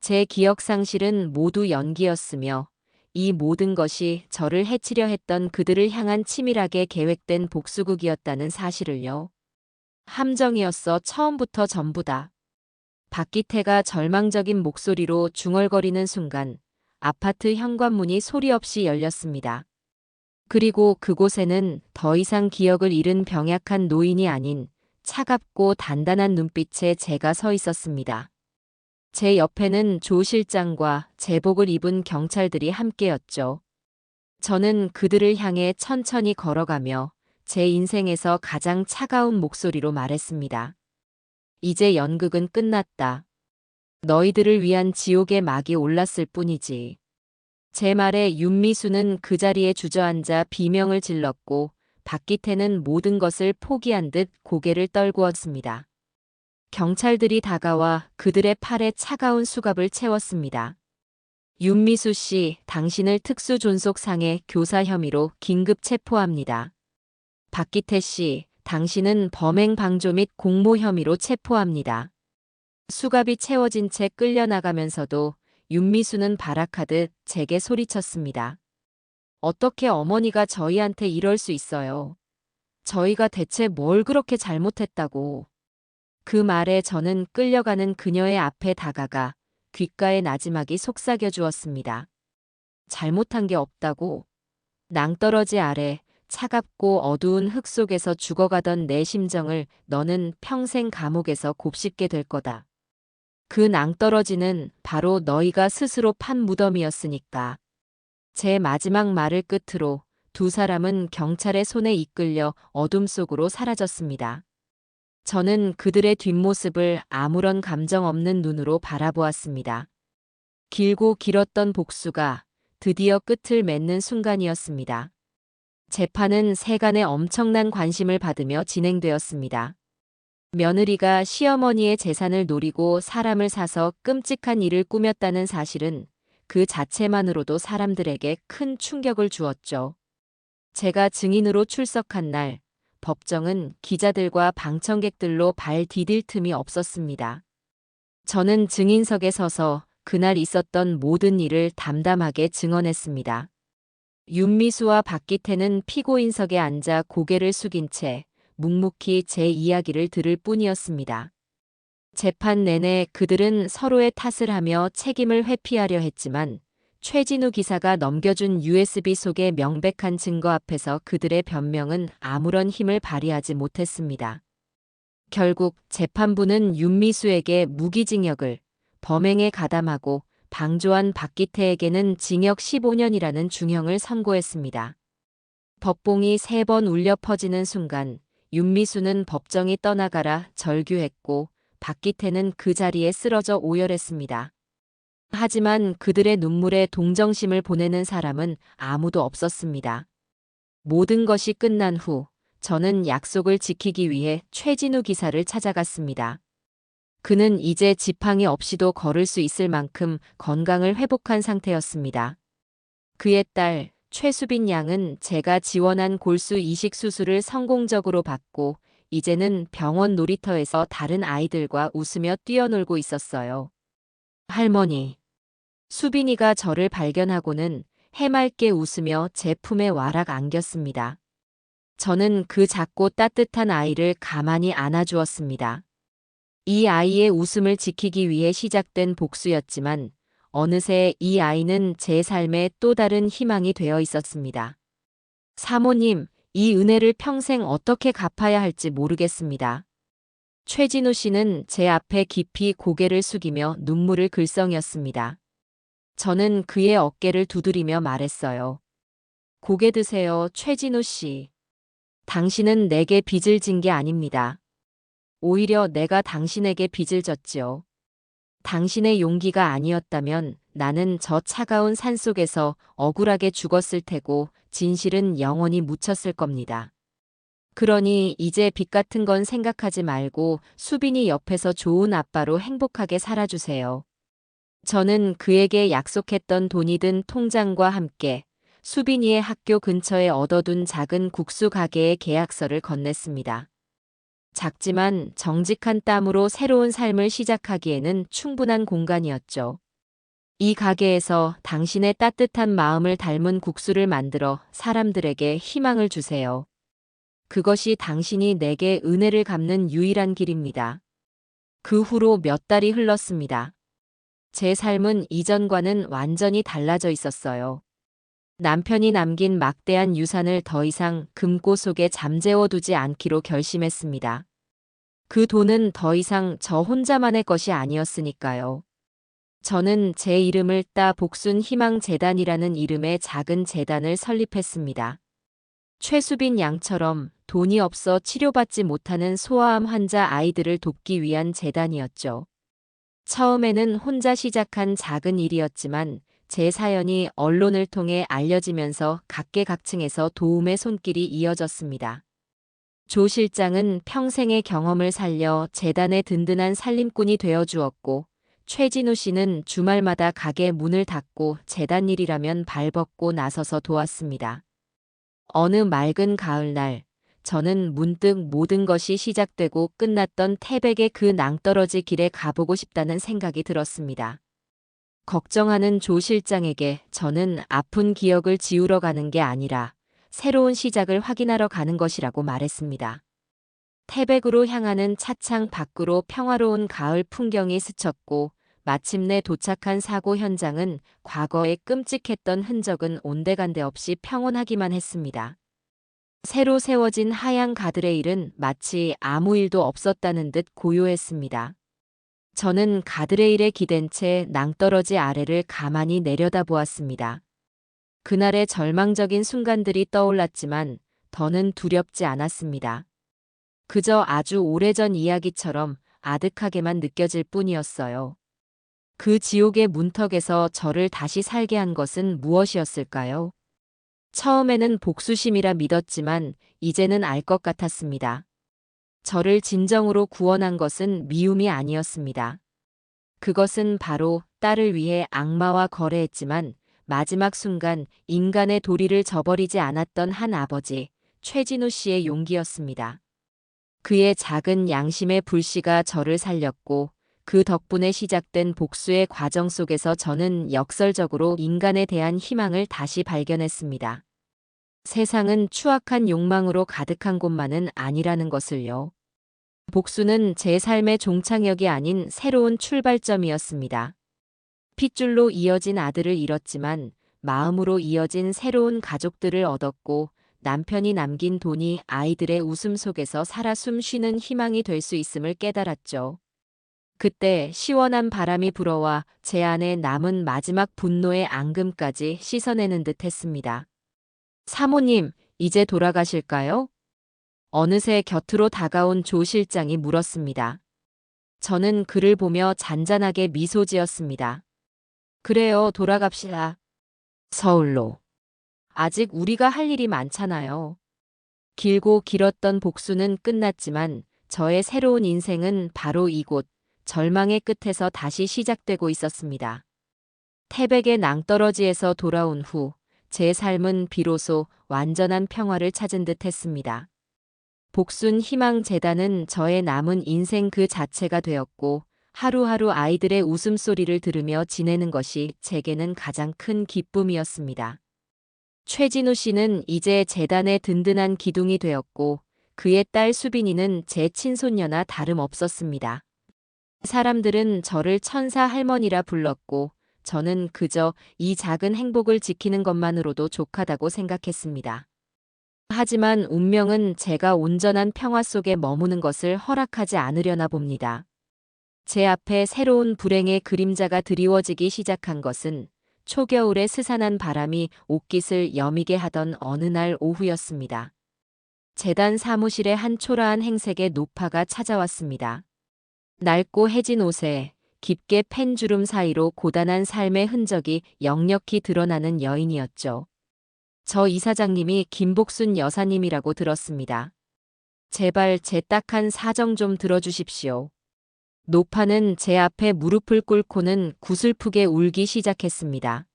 제 기억 상실은 모두 연기였으며 이 모든 것이 저를 해치려 했던 그들을 향한 치밀하게 계획된 복수극이었다는 사실을요. 함정이었어 처음부터 전부다. 박기태가 절망적인 목소리로 중얼거리는 순간 아파트 현관문이 소리 없이 열렸습니다. 그리고 그곳에는 더 이상 기억을 잃은 병약한 노인이 아닌 차갑고 단단한 눈빛의 제가 서 있었습니다. 제 옆에는 조 실장과 제복을 입은 경찰들이 함께였죠. 저는 그들을 향해 천천히 걸어가며 제 인생에서 가장 차가운 목소리로 말했습니다. 이제 연극은 끝났다. 너희들을 위한 지옥의 막이 올랐을 뿐이지. 제 말에 윤미수는 그 자리에 주저앉아 비명을 질렀고 박기태는 모든 것을 포기한 듯 고개를 떨구었습니다. 경찰들이 다가와 그들의 팔에 차가운 수갑을 채웠습니다. 윤미수 씨, 당신을 특수존속상해 교사 혐의로 긴급 체포합니다. 박기태 씨, 당신은 범행 방조 및 공모 혐의로 체포합니다. 수갑이 채워진 채 끌려나가면서도 윤미수는 발악하듯 제게 소리쳤습니다. 어떻게 어머니가 저희한테 이럴 수 있어요? 저희가 대체 뭘 그렇게 잘못했다고. 그 말에 저는 끌려가는 그녀의 앞에 다가가 귓가에 나지막이 속삭여 주었습니다. 잘못한 게 없다고. 낭떠러지 아래 차갑고 어두운 흙 속에서 죽어가던 내 심정을 너는 평생 감옥에서 곱씹게 될 거다. 그 낭떠러지는 바로 너희가 스스로 판 무덤이었으니까. 제 마지막 말을 끝으로 두 사람은 경찰의 손에 이끌려 어둠 속으로 사라졌습니다. 저는 그들의 뒷모습을 아무런 감정 없는 눈으로 바라보았습니다. 길고 길었던 복수가 드디어 끝을 맺는 순간이었습니다. 재판은 세간의 엄청난 관심을 받으며 진행되었습니다. 며느리가 시어머니의 재산을 노리고 사람을 사서 끔찍한 일을 꾸몄다는 사실은 그 자체만으로도 사람들에게 큰 충격을 주었죠. 제가 증인으로 출석한 날, 법정은 기자들과 방청객들로 발 디딜 틈이 없었습니다. 저는 증인석에 서서 그날 있었던 모든 일을 담담하게 증언했습니다. 윤미수와 박기태는 피고인석에 앉아 고개를 숙인 채 묵묵히 제 이야기를 들을 뿐이었습니다. 재판 내내 그들은 서로의 탓을 하며 책임을 회피하려 했지만 최진우 기사가 넘겨준 USB 속의 명백한 증거 앞에서 그들의 변명은 아무런 힘을 발휘하지 못했습니다. 결국 재판부는 윤미수에게 무기징역을, 범행에 가담하고 방조한 박기태에게는 징역 15년이라는 중형을 선고했습니다. 법봉이 3번 울려 퍼지는 순간 윤미수는 법정이 떠나가라 절규했고 박기태는 그 자리에 쓰러져 오열했습니다. 하지만 그들의 눈물에 동정심을 보내는 사람은 아무도 없었습니다. 모든 것이 끝난 후 저는 약속을 지키기 위해 최진우 기사를 찾아갔습니다. 그는 이제 지팡이 없이도 걸을 수 있을 만큼 건강을 회복한 상태였습니다. 그의 딸 최수빈 양은 제가 지원한 골수 이식 수술을 성공적으로 받고 이제는 병원 놀이터에서 다른 아이들과 웃으며 뛰어놀고 있었어요. 할머니. 수빈이가 저를 발견하고는 해맑게 웃으며 제 품에 와락 안겼습니다. 저는 그 작고 따뜻한 아이를 가만히 안아주었습니다. 이 아이의 웃음을 지키기 위해 시작된 복수였지만 어느새 이 아이는 제 삶의 또 다른 희망이 되어 있었습니다. 사모님, 이 은혜를 평생 어떻게 갚아야 할지 모르겠습니다. 최진우 씨는 제 앞에 깊이 고개를 숙이며 눈물을 글썽였습니다. 저는 그의 어깨를 두드리며 말했어요. 고개 드세요, 최진우 씨. 당신은 내게 빚을 진 게 아닙니다. 오히려 내가 당신에게 빚을 졌지요. 당신의 용기가 아니었다면 나는 저 차가운 산속에서 억울하게 죽었을 테고 진실은 영원히 묻혔을 겁니다. 그러니 이제 빚 같은 건 생각하지 말고 수빈이 옆에서 좋은 아빠로 행복하게 살아주세요. 저는 그에게 약속했던 돈이 든 통장과 함께 수빈이의 학교 근처에 얻어둔 작은 국수 가게의 계약서를 건넸습니다. 작지만 정직한 땀으로 새로운 삶을 시작하기에는 충분한 공간이었죠. 이 가게에서 당신의 따뜻한 마음을 닮은 국수를 만들어 사람들에게 희망을 주세요. 그것이 당신이 내게 은혜를 갚는 유일한 길입니다. 그 후로 몇 달이 흘렀습니다. 제 삶은 이전과는 완전히 달라져 있었어요. 남편이 남긴 막대한 유산을 더 이상 금고 속에 잠재워 두지 않기로 결심했습니다. 그 돈은 더 이상 저 혼자만의 것이 아니었으니까요. 저는 제 이름을 따 복순 희망재단이라는 이름의 작은 재단을 설립했습니다. 최수빈 양처럼 돈이 없어 치료받지 못하는 소아암 환자 아이들을 돕기 위한 재단이었죠. 처음에는 혼자 시작한 작은 일이었지만 제 사연이 언론을 통해 알려지면서 각계각층에서 도움의 손길이 이어졌습니다. 조 실장은 평생의 경험을 살려 재단의 든든한 살림꾼이 되어 주었고, 최진우 씨는 주말마다 가게 문을 닫고 재단 일이라면 발벗고 나서서 도왔습니다. 어느 맑은 가을날, 저는 문득 모든 것이 시작되고 끝났던 태백의 그 낭떠러지 길에 가보고 싶다는 생각이 들었습니다. 걱정하는 조 실장에게 저는 아픈 기억을 지우러 가는 게 아니라 새로운 시작을 확인하러 가는 것이라고 말했습니다. 태백으로 향하는 차창 밖으로 평화로운 가을 풍경이 스쳤고 마침내 도착한 사고 현장은 과거에 끔찍했던 흔적은 온데간데 없이 평온하기만 했습니다. 새로 세워진 하얀 가드레일은 마치 아무 일도 없었다는 듯 고요했습니다. 저는 가드레일에 기댄 채 낭떠러지 아래를 가만히 내려다보았습니다. 그날의 절망적인 순간들이 떠올랐지만 더는 두렵지 않았습니다. 그저 아주 오래전 이야기처럼 아득하게만 느껴질 뿐이었어요. 그 지옥의 문턱에서 저를 다시 살게 한 것은 무엇이었을까요? 처음에는 복수심이라 믿었지만 이제는 알 것 같았습니다. 저를 진정으로 구원한 것은 미움이 아니었습니다. 그것은 바로 딸을 위해 악마와 거래했지만 마지막 순간 인간의 도리를 저버리지 않았던 한 아버지, 최진우 씨의 용기였습니다. 그의 작은 양심의 불씨가 저를 살렸고 그 덕분에 시작된 복수의 과정 속에서 저는 역설적으로 인간에 대한 희망을 다시 발견했습니다. 세상은 추악한 욕망으로 가득한 곳만은 아니라는 것을요. 복수는 제 삶의 종착역이 아닌 새로운 출발점이었습니다. 핏줄로 이어진 아들을 잃었지만 마음으로 이어진 새로운 가족들을 얻었고 남편이 남긴 돈이 아이들의 웃음 속에서 살아 숨쉬는 희망이 될 수 있음을 깨달았죠. 그때 시원한 바람이 불어와 제 안에 남은 마지막 분노의 앙금까지 씻어내는 듯 했습니다. 사모님, 이제 돌아가실까요? 어느새 곁으로 다가온 조 실장이 물었습니다. 저는 그를 보며 잔잔하게 미소 지었습니다. 그래요, 돌아갑시다. 서울로. 아직 우리가 할 일이 많잖아요. 길고 길었던 복수는 끝났지만 저의 새로운 인생은 바로 이곳, 절망의 끝에서 다시 시작되고 있었습니다. 태백의 낭떠러지에서 돌아온 후 제 삶은 비로소 완전한 평화를 찾은 듯 했습니다. 복순 희망재단은 저의 남은 인생 그 자체가 되었고 하루하루 아이들의 웃음소리를 들으며 지내는 것이 제게는 가장 큰 기쁨이었습니다. 최진우 씨는 이제 재단의 든든한 기둥이 되었고 그의 딸 수빈이는 제 친손녀나 다름없었습니다. 사람들은 저를 천사 할머니라 불렀고, 저는 그저 이 작은 행복을 지키는 것만으로도 족하다고 생각했습니다. 하지만 운명은 제가 온전한 평화 속에 머무는 것을 허락하지 않으려나 봅니다. 제 앞에 새로운 불행의 그림자가 드리워지기 시작한 것은 초겨울의 스산한 바람이 옷깃을 여미게 하던 어느 날 오후였습니다. 재단 사무실에 한 초라한 행색의 노파가 찾아왔습니다. 낡고 해진 옷에 깊게 팬 주름 사이로 고단한 삶의 흔적이 역력히 드러나는 여인이었죠. 저 이사장님이 김복순 여사님이라고 들었습니다. 제발 제 딱한 사정 좀 들어주십시오. 노파는 제 앞에 무릎을 꿇고는 구슬프게 울기 시작했습니다.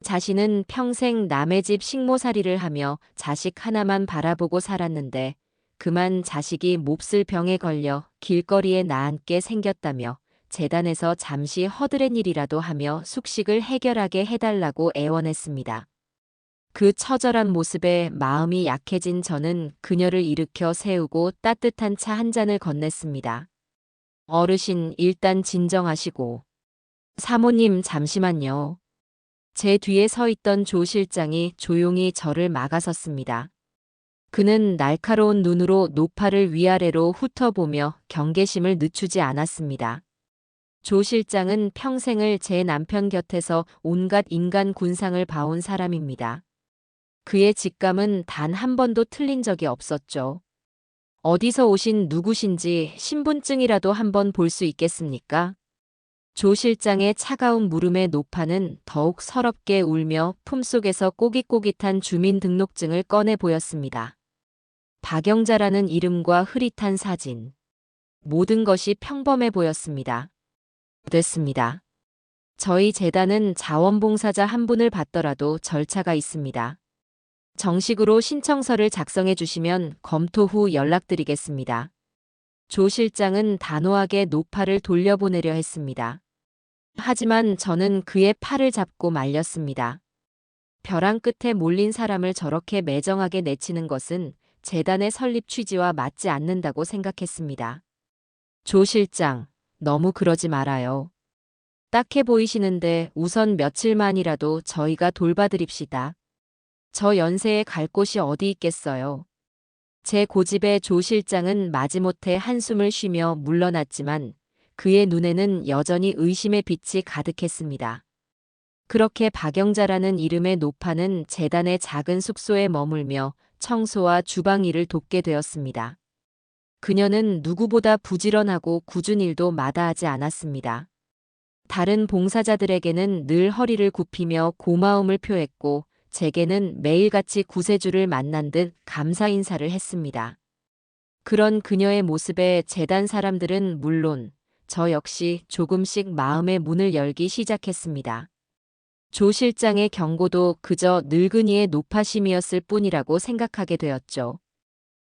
자신은 평생 남의 집 식모살이를 하며 자식 하나만 바라보고 살았는데 그만 자식이 몹쓸 병에 걸려 길거리에 나앉게 생겼다며 재단에서 잠시 허드렛 일이라도 하며 숙식을 해결하게 해달라고 애원했습니다. 그 처절한 모습에 마음이 약해진 저는 그녀를 일으켜 세우고 따뜻한 차 한 잔을 건넸습니다. 어르신, 일단 진정하시고. 사모님, 잠시만요. 제 뒤에 서 있던 조 실장이 조용히 저를 막아섰습니다. 그는 날카로운 눈으로 노파를 위아래로 훑어보며 경계심을 늦추지 않았습니다. 조 실장은 평생을 제 남편 곁에서 온갖 인간 군상을 봐온 사람입니다. 그의 직감은 단 한 번도 틀린 적이 없었죠. 어디서 오신 누구신지 신분증이라도 한번 볼 수 있겠습니까? 조 실장의 차가운 물음에 노파는 더욱 서럽게 울며 품속에서 꼬깃꼬깃한 주민등록증을 꺼내 보였습니다. 박영자라는 이름과 흐릿한 사진. 모든 것이 평범해 보였습니다. 됐습니다. 저희 재단은 자원봉사자 한 분을 받더라도 절차가 있습니다. 정식으로 신청서를 작성해 주시면 검토 후 연락드리겠습니다. 조 실장은 단호하게 노파를 돌려보내려 했습니다. 하지만 저는 그의 팔을 잡고 말렸습니다. 벼랑 끝에 몰린 사람을 저렇게 매정하게 내치는 것은 재단의 설립 취지와 맞지 않는다고 생각했습니다. 조 실장, 너무 그러지 말아요. 딱해 보이시는데 우선 며칠만이라도 저희가 돌봐드립시다. 저 연세에 갈 곳이 어디 있겠어요. 제 고집에 조 실장은 마지못해 한숨을 쉬며 물러났지만 그의 눈에는 여전히 의심의 빛이 가득했습니다. 그렇게 박영자라는 이름의 노파는 재단의 작은 숙소에 머물며 청소와 주방 일을 돕게 되었습니다. 그녀는 누구보다 부지런하고 굳은 일도 마다하지 않았습니다. 다른 봉사자들에게는 늘 허리를 굽히며 고마움을 표했고 제게는 매일같이 구세주를 만난 듯 감사 인사를 했습니다. 그런 그녀의 모습에 재단 사람들은 물론 저 역시 조금씩 마음의 문을 열기 시작했습니다. 조 실장의 경고도 그저 늙은이의 노파심이었을 뿐이라고 생각하게 되었죠.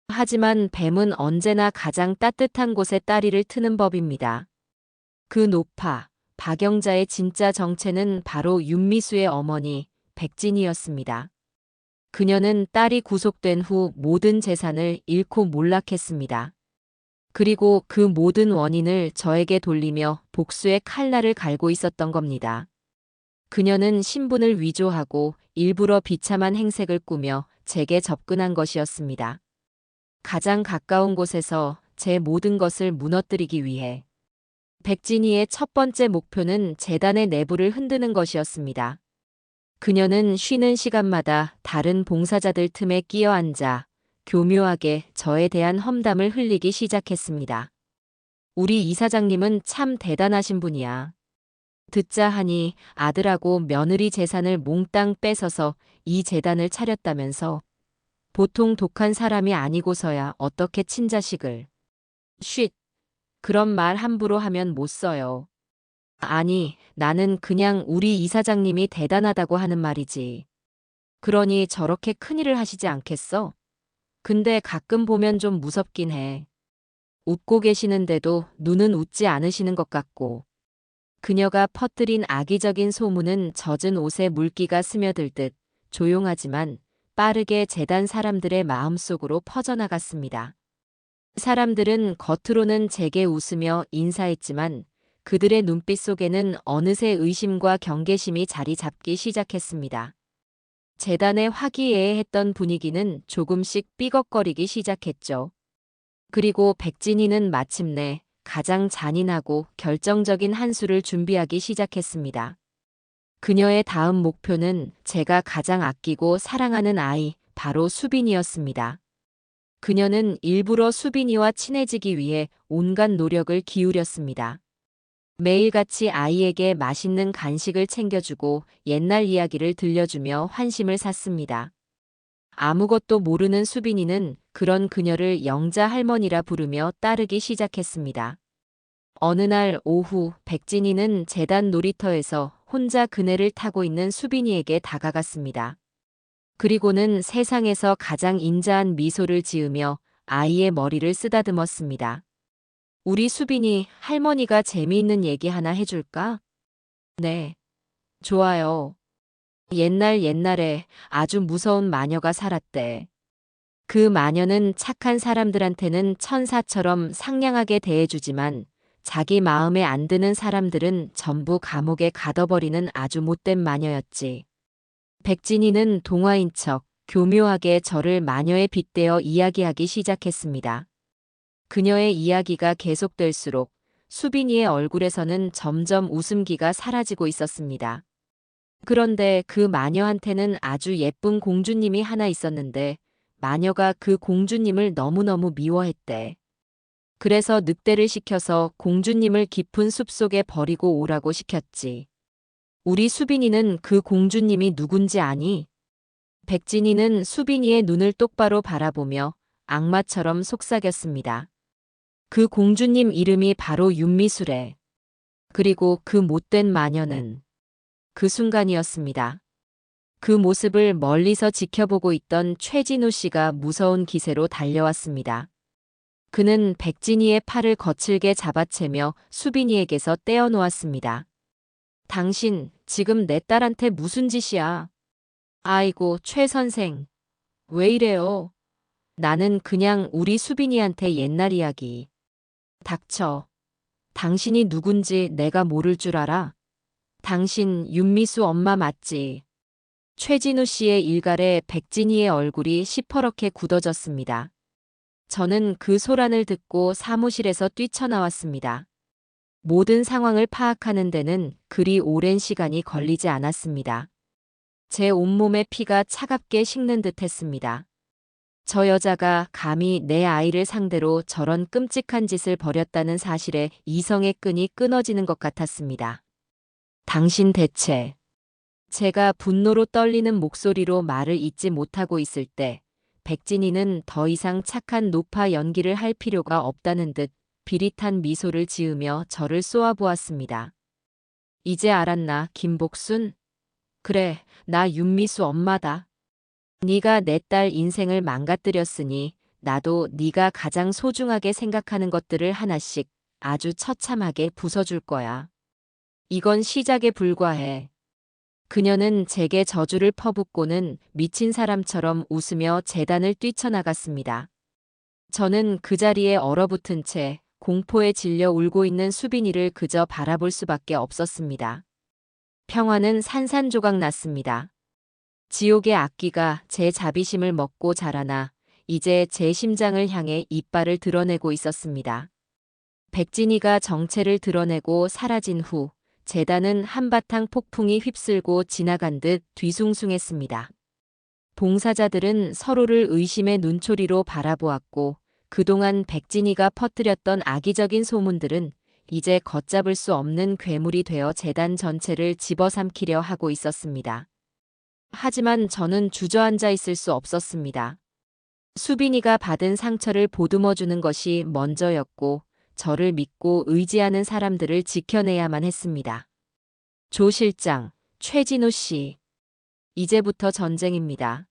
하지만 뱀은 언제나 가장 따뜻한 곳에 따리를 트는 법입니다. 그 노파, 박영자의 진짜 정체는 바로 윤미수의 어머니, 백진이었습니다. 그녀는 딸이 구속된 후 모든 재산을 잃고 몰락했습니다. 그리고 그 모든 원인을 저에게 돌리며 복수의 칼날을 갈고 있었던 겁니다. 그녀는 신분을 위조하고 일부러 비참한 행색을 꾸며 제게 접근한 것이었습니다. 가장 가까운 곳에서 제 모든 것을 무너뜨리기 위해. 백진이의 첫 번째 목표는 재단의 내부를 흔드는 것이었습니다. 그녀는 쉬는 시간마다 다른 봉사자들 틈에 끼어 앉아 교묘하게 저에 대한 험담을 흘리기 시작했습니다. 우리 이사장님은 참 대단하신 분이야. 듣자 하니 아들하고 며느리 재산을 몽땅 뺏어서 이 재단을 차렸다면서 보통 독한 사람이 아니고서야 어떻게 친자식을. 쉿. 그런 말 함부로 하면 못 써요. 아니, 나는 그냥 우리 이사장님이 대단하다고 하는 말이지. 그러니 저렇게 큰일을 하시지 않겠어? 근데 가끔 보면 좀 무섭긴 해. 웃고 계시는데도 눈은 웃지 않으시는 것 같고. 그녀가 퍼뜨린 악의적인 소문은 젖은 옷에 물기가 스며들듯 조용하지만 빠르게 재단 사람들의 마음속으로 퍼져나갔습니다. 사람들은 겉으로는 제게 웃으며 인사했지만 그들의 눈빛 속에는 어느새 의심과 경계심이 자리 잡기 시작했습니다. 재단의 화기애애했던 분위기는 조금씩 삐걱거리기 시작했죠. 그리고 백진이는 마침내 가장 잔인하고 결정적인 한 수를 준비하기 시작했습니다. 그녀의 다음 목표는 제가 가장 아끼고 사랑하는 아이, 바로 수빈이었습니다. 그녀는 일부러 수빈이와 친해지기 위해 온갖 노력을 기울였습니다. 매일같이 아이에게 맛있는 간식을 챙겨주고 옛날 이야기를 들려주며 환심을 샀습니다. 아무것도 모르는 수빈이는 그런 그녀를 영자 할머니라 부르며 따르기 시작했습니다. 어느 날 오후 백진이는 재단 놀이터에서 혼자 그네를 타고 있는 수빈이에게 다가갔습니다. 그리고는 세상에서 가장 인자한 미소를 지으며 아이의 머리를 쓰다듬었습니다. 우리 수빈이, 할머니가 재미있는 얘기 하나 해줄까? 네. 좋아요. 옛날에 아주 무서운 마녀가 살았대. 그 마녀는 착한 사람들한테는 천사처럼 상냥하게 대해주지만 자기 마음에 안 드는 사람들은 전부 감옥에 가둬버리는 아주 못된 마녀였지. 백진이는 동화인 척 교묘하게 저를 마녀에 빗대어 이야기하기 시작했습니다. 그녀의 이야기가 계속될수록 수빈이의 얼굴에서는 점점 웃음기가 사라지고 있었습니다. 그런데 그 마녀한테는 아주 예쁜 공주님이 하나 있었는데 마녀가 그 공주님을 너무너무 미워했대. 그래서 늑대를 시켜서 공주님을 깊은 숲속에 버리고 오라고 시켰지. 우리 수빈이는 그 공주님이 누군지 아니? 백진이는 수빈이의 눈을 똑바로 바라보며 악마처럼 속삭였습니다. 그 공주님 이름이 바로 윤미술에. 그리고 그 못된 마녀는 그 순간이었습니다. 그 모습을 멀리서 지켜보고 있던 최진우 씨가 무서운 기세로 달려왔습니다. 그는 백진이의 팔을 거칠게 잡아채며 수빈이에게서 떼어놓았습니다. 당신, 지금 내 딸한테 무슨 짓이야? 아이고, 최 선생. 왜 이래요? 나는 그냥 우리 수빈이한테 옛날 이야기. 닥쳐. 당신이 누군지 내가 모를 줄 알아? 당신 윤미수 엄마 맞지? 최진우 씨의 일갈에 백진이의 얼굴이 시퍼렇게 굳어졌습니다. 저는 그 소란을 듣고 사무실에서 뛰쳐나왔습니다. 모든 상황을 파악하는 데는 그리 오랜 시간이 걸리지 않았습니다. 제 온몸의 피가 차갑게 식는 듯 했습니다. 저 여자가 감히 내 아이를 상대로 저런 끔찍한 짓을 벌였다는 사실에 이성의 끈이 끊어지는 것 같았습니다. 당신 대체. 제가 분노로 떨리는 목소리로 말을 잇지 못하고 있을 때 백진이는 더 이상 착한 노파 연기를 할 필요가 없다는 듯 비릿한 미소를 지으며 저를 쏘아보았습니다. 이제 알았나, 김복순? 그래, 나 윤미수 엄마다. 네가 내 딸 인생을 망가뜨렸으니 나도 네가 가장 소중하게 생각하는 것들을 하나씩 아주 처참하게 부숴줄 거야. 이건 시작에 불과해. 그녀는 제게 저주를 퍼붓고는 미친 사람처럼 웃으며 재단을 뛰쳐나갔습니다. 저는 그 자리에 얼어붙은 채 공포에 질려 울고 있는 수빈이를 그저 바라볼 수밖에 없었습니다. 평화는 산산조각 났습니다. 지옥의 악귀가 제 자비심을 먹고 자라나 이제 제 심장을 향해 이빨을 드러내고 있었습니다. 백진이가 정체를 드러내고 사라진 후 재단은 한바탕 폭풍이 휩쓸고 지나간 듯 뒤숭숭했습니다. 봉사자들은 서로를 의심의 눈초리로 바라보았고 그동안 백진이가 퍼뜨렸던 악의적인 소문들은 이제 걷잡을 수 없는 괴물이 되어 재단 전체를 집어삼키려 하고 있었습니다. 하지만 저는 주저앉아 있을 수 없었습니다. 수빈이가 받은 상처를 보듬어주는 것이 먼저였고 저를 믿고 의지하는 사람들을 지켜내야만 했습니다. 조 실장, 최진우 씨. 이제부터 전쟁입니다.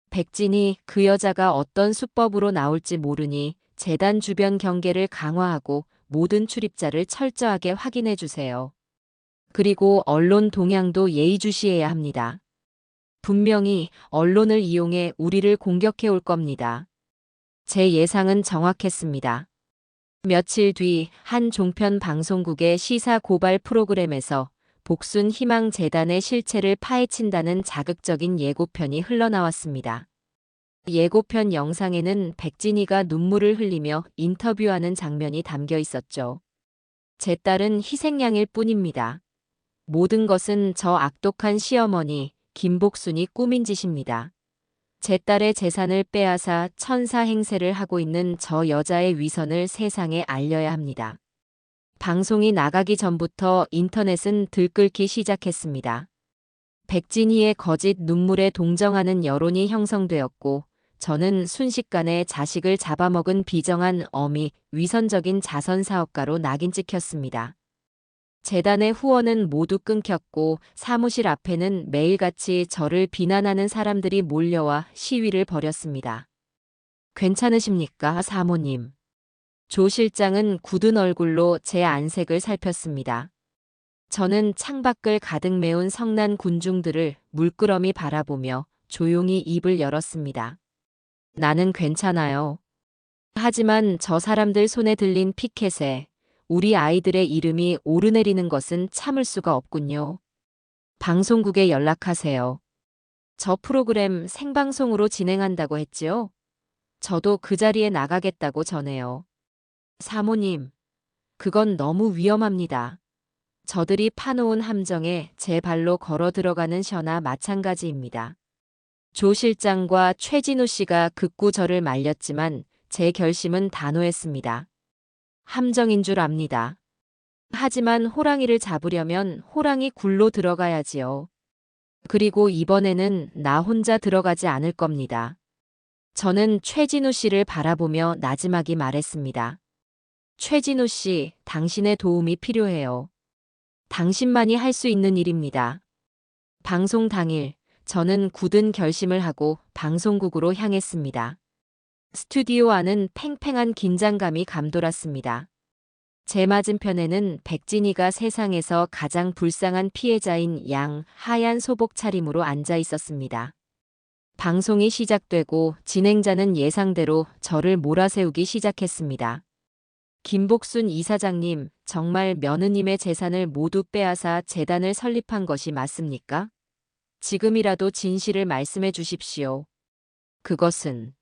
백진이, 그 여자가 어떤 수법으로 나올지 모르니 재단 주변 경계를 강화하고 모든 출입자를 철저하게 확인해 주세요. 그리고 언론 동향도 예의주시해야 합니다. 분명히 언론을 이용해 우리를 공격해 올 겁니다. 제 예상은 정확했습니다. 며칠 뒤 한 종편 방송국의 시사 고발 프로그램에서 복순 희망재단의 실체를 파헤친다는 자극적인 예고편이 흘러나왔습니다. 예고편 영상에는 백진이가 눈물을 흘리며 인터뷰하는 장면이 담겨 있었죠. 제 딸은 희생양일 뿐입니다. 모든 것은 저 악독한 시어머니 김복순이 꾸민 짓입니다. 제 딸의 재산을 빼앗아 천사 행세를 하고 있는 저 여자의 위선을 세상에 알려야 합니다. 방송이 나가기 전부터 인터넷은 들끓기 시작했습니다. 백진희의 거짓 눈물에 동정하는 여론이 형성되었고, 저는 순식간에 자식을 잡아먹은 비정한 어미, 위선적인 자선사업가로 낙인 찍혔습니다. 재단의 후원은 모두 끊겼고 사무실 앞에는 매일같이 저를 비난하는 사람들이 몰려와 시위를 벌였습니다. 괜찮으십니까, 사모님? 조 실장은 굳은 얼굴로 제 안색을 살폈습니다. 저는 창밖을 가득 메운 성난 군중들을 물끄러미 바라보며 조용히 입을 열었습니다. 나는 괜찮아요. 하지만 저 사람들 손에 들린 피켓에 우리 아이들의 이름이 오르내리는 것은 참을 수가 없군요. 방송국에 연락하세요. 저 프로그램 생방송으로 진행한다고 했지요? 저도 그 자리에 나가겠다고 전해요. 사모님, 그건 너무 위험합니다. 저들이 파놓은 함정에 제 발로 걸어 들어가는 셔나 마찬가지입니다. 조 실장과 최진우 씨가 극구 저를 말렸지만 제 결심은 단호했습니다. 함정인 줄 압니다. 하지만 호랑이를 잡으려면 호랑이 굴로 들어가야지요. 그리고 이번에는 나 혼자 들어가지 않을 겁니다. 저는 최진우 씨를 바라보며 나지막이 말했습니다. 최진우 씨, 당신의 도움이 필요해요. 당신만이 할 수 있는 일입니다. 방송 당일, 저는 굳은 결심을 하고 방송국으로 향했습니다. 스튜디오 안은 팽팽한 긴장감이 감돌았습니다. 제 맞은편에는 백진이가 세상에서 가장 불쌍한 피해자인 양 하얀 소복 차림으로 앉아 있었습니다. 방송이 시작되고 진행자는 예상대로 저를 몰아세우기 시작했습니다. 김복순 이사장님, 정말 며느님의 재산을 모두 빼앗아 재단을 설립한 것이 맞습니까? 지금이라도 진실을 말씀해 주십시오. 그것은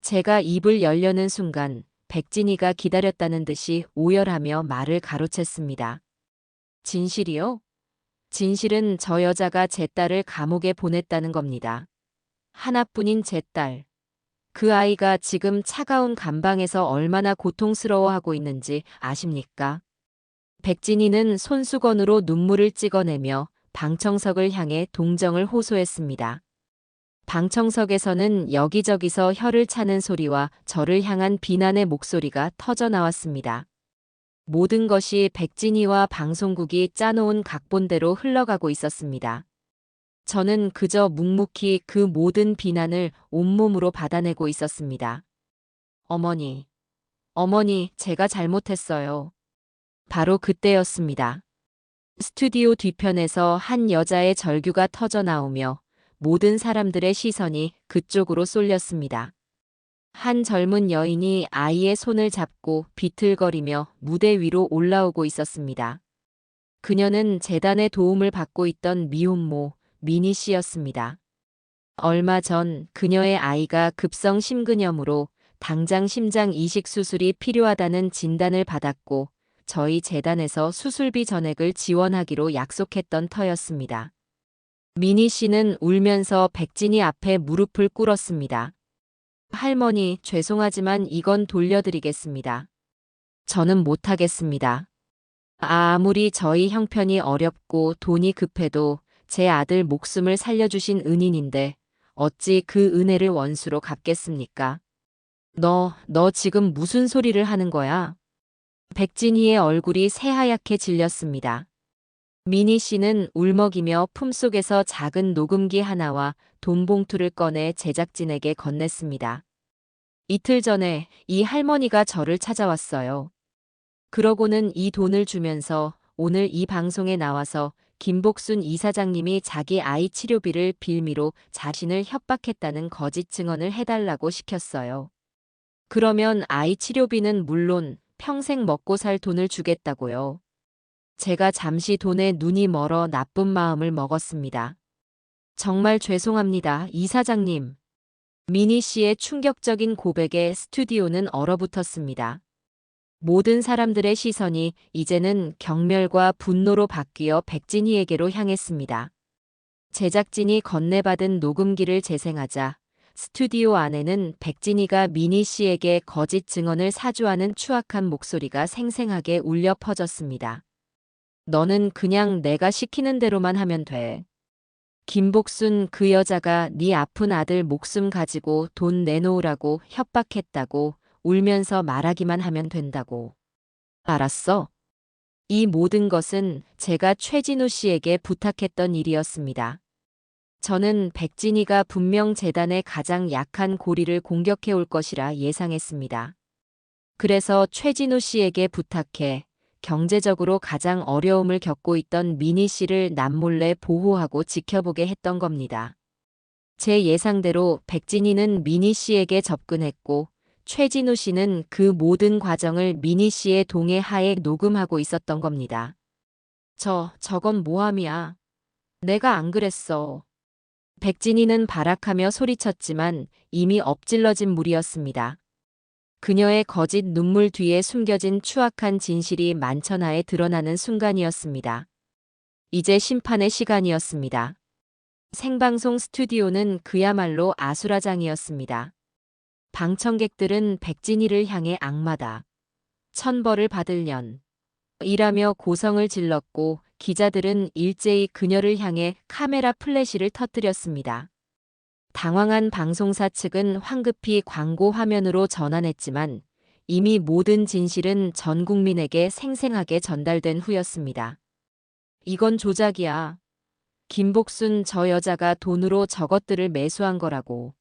제가 입을 열려는 순간 백진이가 기다렸다는 듯이 오열하며 말을 가로챘습니다. 진실이요? 진실은 저 여자가 제 딸을 감옥에 보냈다는 겁니다. 하나뿐인 제 딸. 그 아이가 지금 차가운 감방에서 얼마나 고통스러워하고 있는지 아십니까? 백진이는 손수건으로 눈물을 찍어내며 방청석을 향해 동정을 호소했습니다. 방청석에서는 여기저기서 혀를 차는 소리와 저를 향한 비난의 목소리가 터져 나왔습니다. 모든 것이 백진이와 방송국이 짜놓은 각본대로 흘러가고 있었습니다. 저는 그저 묵묵히 그 모든 비난을 온몸으로 받아내고 있었습니다. 어머니, 어머니, 제가 잘못했어요. 바로 그때였습니다. 스튜디오 뒤편에서 한 여자의 절규가 터져 나오며 모든 사람들의 시선이 그쪽으로 쏠렸습니다. 한 젊은 여인이 아이의 손을 잡고 비틀거리며 무대 위로 올라오고 있었습니다. 그녀는 재단의 도움을 받고 있던 미혼모 미니 씨였습니다. 얼마 전 그녀의 아이가 급성 심근염으로 당장 심장 이식 수술이 필요하다는 진단을 받았고 저희 재단에서 수술비 전액을 지원하기로 약속했던 터였습니다. 미니 씨는 울면서 백진이 앞에 무릎을 꿇었습니다. 할머니, 죄송하지만 이건 돌려드리겠습니다. 저는 못하겠습니다. 아무리 저희 형편이 어렵고 돈이 급해도 제 아들 목숨을 살려주신 은인인데 어찌 그 은혜를 원수로 갚겠습니까? 너 지금 무슨 소리를 하는 거야? 백진희의 얼굴이 새하얗게 질렸습니다. 미니 씨는 울먹이며 품속에서 작은 녹음기 하나와 돈 봉투를 꺼내 제작진에게 건넸습니다. 이틀 전에 이 할머니가 저를 찾아왔어요. 그러고는 이 돈을 주면서 오늘 이 방송에 나와서 김복순 이사장님이 자기 아이 치료비를 빌미로 자신을 협박했다는 거짓 증언을 해달라고 시켰어요. 그러면 아이 치료비는 물론 평생 먹고 살 돈을 주겠다고요. 제가 잠시 돈에 눈이 멀어 나쁜 마음을 먹었습니다. 정말 죄송합니다, 이사장님. 미니 씨의 충격적인 고백에 스튜디오는 얼어붙었습니다. 모든 사람들의 시선이 이제는 경멸과 분노로 바뀌어 백진희에게로 향했습니다. 제작진이 건네받은 녹음기를 재생하자 스튜디오 안에는 백진희가 미니 씨에게 거짓 증언을 사주하는 추악한 목소리가 생생하게 울려 퍼졌습니다. 너는 그냥 내가 시키는 대로만 하면 돼. 김복순 그 여자가 네 아픈 아들 목숨 가지고 돈 내놓으라고 협박했다고 울면서 말하기만 하면 된다고. 알았어? 이 모든 것은 제가 최진우 씨에게 부탁했던 일이었습니다. 저는 백진희가 분명 재단의 가장 약한 고리를 공격해 올 것이라 예상했습니다. 그래서 최진우 씨에게 부탁해 경제적으로 가장 어려움을 겪고 있던 미니 씨를 남몰래 보호하고 지켜보게 했던 겁니다. 제 예상대로 백진희는 미니 씨에게 접근했고 최진우 씨는 그 모든 과정을 미니 씨의 동의 하에 녹음하고 있었던 겁니다. 저건 모함이야. 내가 안 그랬어. 백진희는 발악하며 소리쳤지만 이미 엎질러진 물이었습니다. 그녀의 거짓 눈물 뒤에 숨겨진 추악한 진실이 만천하에 드러나는 순간이었습니다. 이제 심판의 시간이었습니다. 생방송 스튜디오는 그야말로 아수라장이었습니다. 방청객들은 백진희를 향해 악마다, 천벌을 받을 년 이라며 고성을 질렀고 기자들은 일제히 그녀를 향해 카메라 플래시를 터뜨렸습니다. 당황한 방송사 측은 황급히 광고 화면으로 전환했지만 이미 모든 진실은 전 국민에게 생생하게 전달된 후였습니다. 이건 조작이야. 김복순 저 여자가 돈으로 저것들을 매수한 거라고.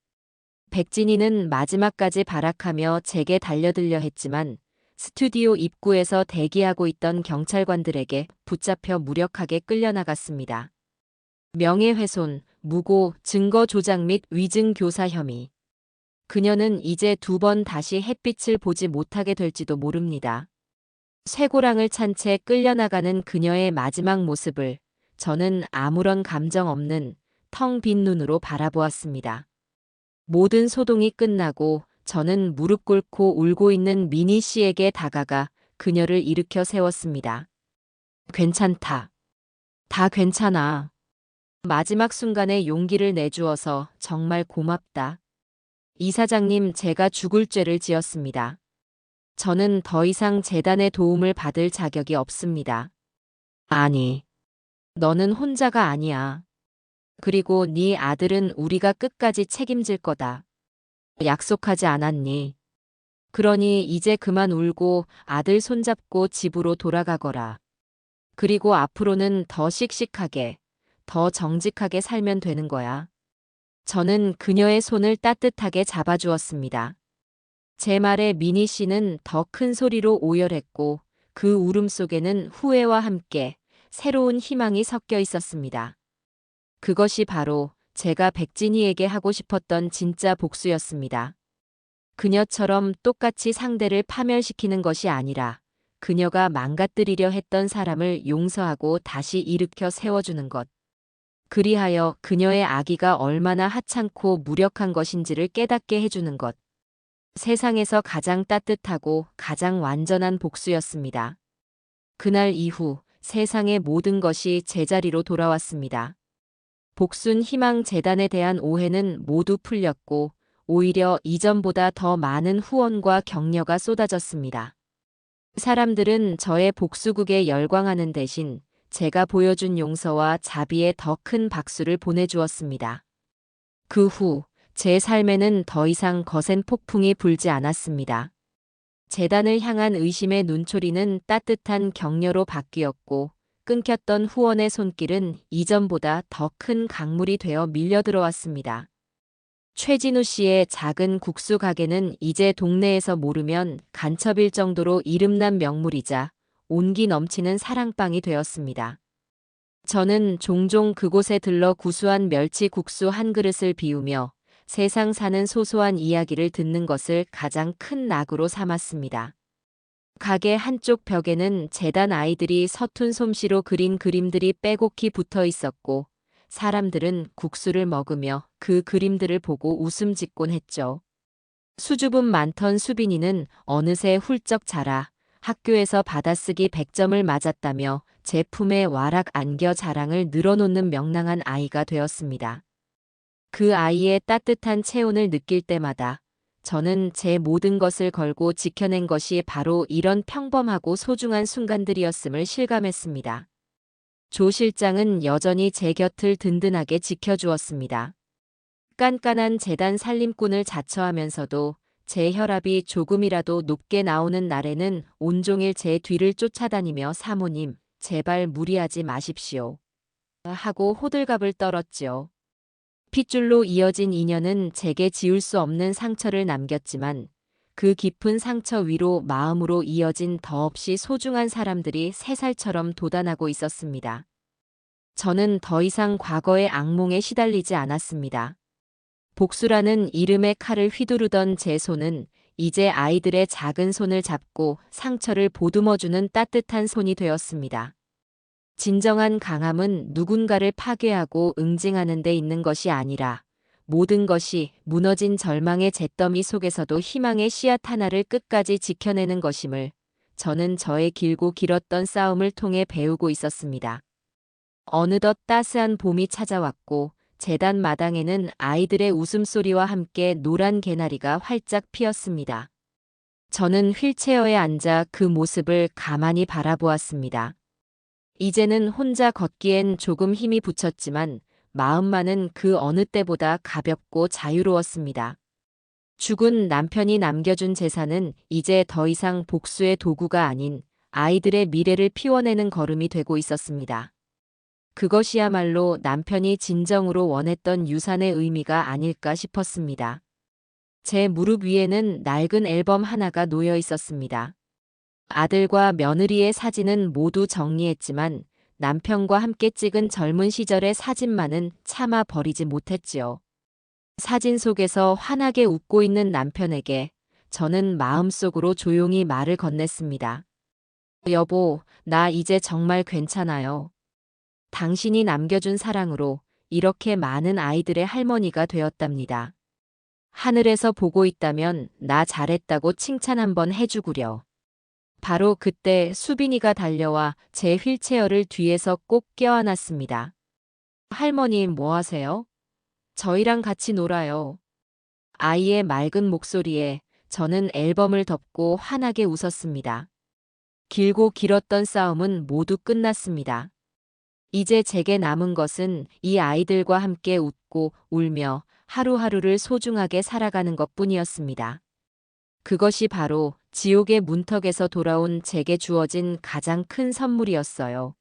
백진희는 마지막까지 발악하며 제게 달려들려 했지만 스튜디오 입구에서 대기하고 있던 경찰관들에게 붙잡혀 무력하게 끌려나갔습니다. 명예훼손, 무고, 증거 조작 및 위증 교사 혐의. 그녀는 이제 2번 다시 햇빛을 보지 못하게 될지도 모릅니다. 쇠고랑을 찬 채 끌려나가는 그녀의 마지막 모습을 저는 아무런 감정 없는 텅 빈 눈으로 바라보았습니다. 모든 소동이 끝나고 저는 무릎 꿇고 울고 있는 미니 씨에게 다가가 그녀를 일으켜 세웠습니다. 괜찮다. 다 괜찮아. 마지막 순간에 용기를 내주어서 정말 고맙다. 이사장님, 제가 죽을 죄를 지었습니다. 저는 더 이상 재단의 도움을 받을 자격이 없습니다. 아니, 너는 혼자가 아니야. 그리고 네 아들은 우리가 끝까지 책임질 거다. 약속하지 않았니? 그러니 이제 그만 울고 아들 손잡고 집으로 돌아가거라. 그리고 앞으로는 더 씩씩하게, 더 정직하게 살면 되는 거야. 저는 그녀의 손을 따뜻하게 잡아주었습니다. 제 말에 미니 씨는 더 큰 소리로 오열했고 그 울음속에는 후회와 함께 새로운 희망이 섞여 있었습니다. 그것이 바로 제가 백진희에게 하고 싶었던 진짜 복수였습니다. 그녀처럼 똑같이 상대를 파멸시키는 것이 아니라 그녀가 망가뜨리려 했던 사람을 용서하고 다시 일으켜 세워주는 것. 그리하여 그녀의 악의가 얼마나 하찮고 무력한 것인지를 깨닫게 해주는 것. 세상에서 가장 따뜻하고 가장 완전한 복수였습니다. 그날 이후 세상의 모든 것이 제자리로 돌아왔습니다. 복순 희망 재단에 대한 오해는 모두 풀렸고 오히려 이전보다 더 많은 후원과 격려가 쏟아졌습니다. 사람들은 저의 복수극에 열광하는 대신 제가 보여준 용서와 자비에 더 큰 박수를 보내주었습니다. 그 후 제 삶에는 더 이상 거센 폭풍이 불지 않았습니다. 재단을 향한 의심의 눈초리는 따뜻한 격려로 바뀌었고 끊겼던 후원의 손길은 이전보다 더 큰 강물이 되어 밀려들어왔습니다. 최진우 씨의 작은 국수 가게는 이제 동네에서 모르면 간첩일 정도로 이름난 명물이자 온기 넘치는 사랑방이 되었습니다. 저는 종종 그곳에 들러 구수한 멸치 국수 한 그릇을 비우며 세상 사는 소소한 이야기를 듣는 것을 가장 큰 낙으로 삼았습니다. 가게 한쪽 벽에는 재단 아이들이 서툰 솜씨로 그린 그림들이 빼곡히 붙어 있었고, 사람들은 국수를 먹으며 그 그림들을 보고 웃음 짓곤 했죠. 수줍음 많던 수빈이는 어느새 훌쩍 자라 학교에서 받아쓰기 100점을 맞았다며 제 품에 와락 안겨 자랑을 늘어놓는 명랑한 아이가 되었습니다. 그 아이의 따뜻한 체온을 느낄 때마다 저는 제 모든 것을 걸고 지켜낸 것이 바로 이런 평범하고 소중한 순간들이었음을 실감했습니다. 조 실장은 여전히 제 곁을 든든하게 지켜주었습니다. 깐깐한 재단 살림꾼을 자처하면서도 제 혈압이 조금이라도 높게 나오는 날에는 온종일 제 뒤를 쫓아다니며 사모님, 제발 무리하지 마십시오. 하고 호들갑을 떨었지요. 핏줄로 이어진 인연은 제게 지울 수 없는 상처를 남겼지만 그 깊은 상처 위로 마음으로 이어진 더없이 소중한 사람들이 새살처럼 돋아나고 있었습니다. 저는 더 이상 과거의 악몽에 시달리지 않았습니다. 복수라는 이름의 칼을 휘두르던 제 손은 이제 아이들의 작은 손을 잡고 상처를 보듬어주는 따뜻한 손이 되었습니다. 진정한 강함은 누군가를 파괴하고 응징하는 데 있는 것이 아니라 모든 것이 무너진 절망의 잿더미 속에서도 희망의 씨앗 하나를 끝까지 지켜내는 것임을 저는 저의 길고 길었던 싸움을 통해 배우고 있었습니다. 어느덧 따스한 봄이 찾아왔고 재단 마당에는 아이들의 웃음소리와 함께 노란 개나리가 활짝 피었습니다. 저는 휠체어에 앉아 그 모습을 가만히 바라보았습니다. 이제는 혼자 걷기엔 조금 힘이 붙였지만 마음만은 그 어느 때보다 가볍고 자유로웠습니다. 죽은 남편이 남겨준 재산은 이제 더 이상 복수의 도구가 아닌 아이들의 미래를 피워내는 걸음이 되고 있었습니다. 그것이야말로 남편이 진정으로 원했던 유산의 의미가 아닐까 싶었습니다. 제 무릎 위에는 낡은 앨범 하나가 놓여 있었습니다. 아들과 며느리의 사진은 모두 정리했지만 남편과 함께 찍은 젊은 시절의 사진만은 차마 버리지 못했지요. 사진 속에서 환하게 웃고 있는 남편에게 저는 마음속으로 조용히 말을 건넸습니다. 여보, 나 이제 정말 괜찮아요. 당신이 남겨준 사랑으로 이렇게 많은 아이들의 할머니가 되었답니다. 하늘에서 보고 있다면 나 잘했다고 칭찬 한번 해주구려. 바로 그때 수빈이가 달려와 제 휠체어를 뒤에서 꼭 껴안았습니다. 할머니 뭐 하세요? 저희랑 같이 놀아요. 아이의 맑은 목소리에 저는 앨범을 덮고 환하게 웃었습니다. 길고 길었던 싸움은 모두 끝났습니다. 이제 제게 남은 것은 이 아이들과 함께 웃고 울며 하루하루를 소중하게 살아가는 것뿐이었습니다. 그것이 바로 지옥의 문턱에서 돌아온 제게 주어진 가장 큰 선물이었어요.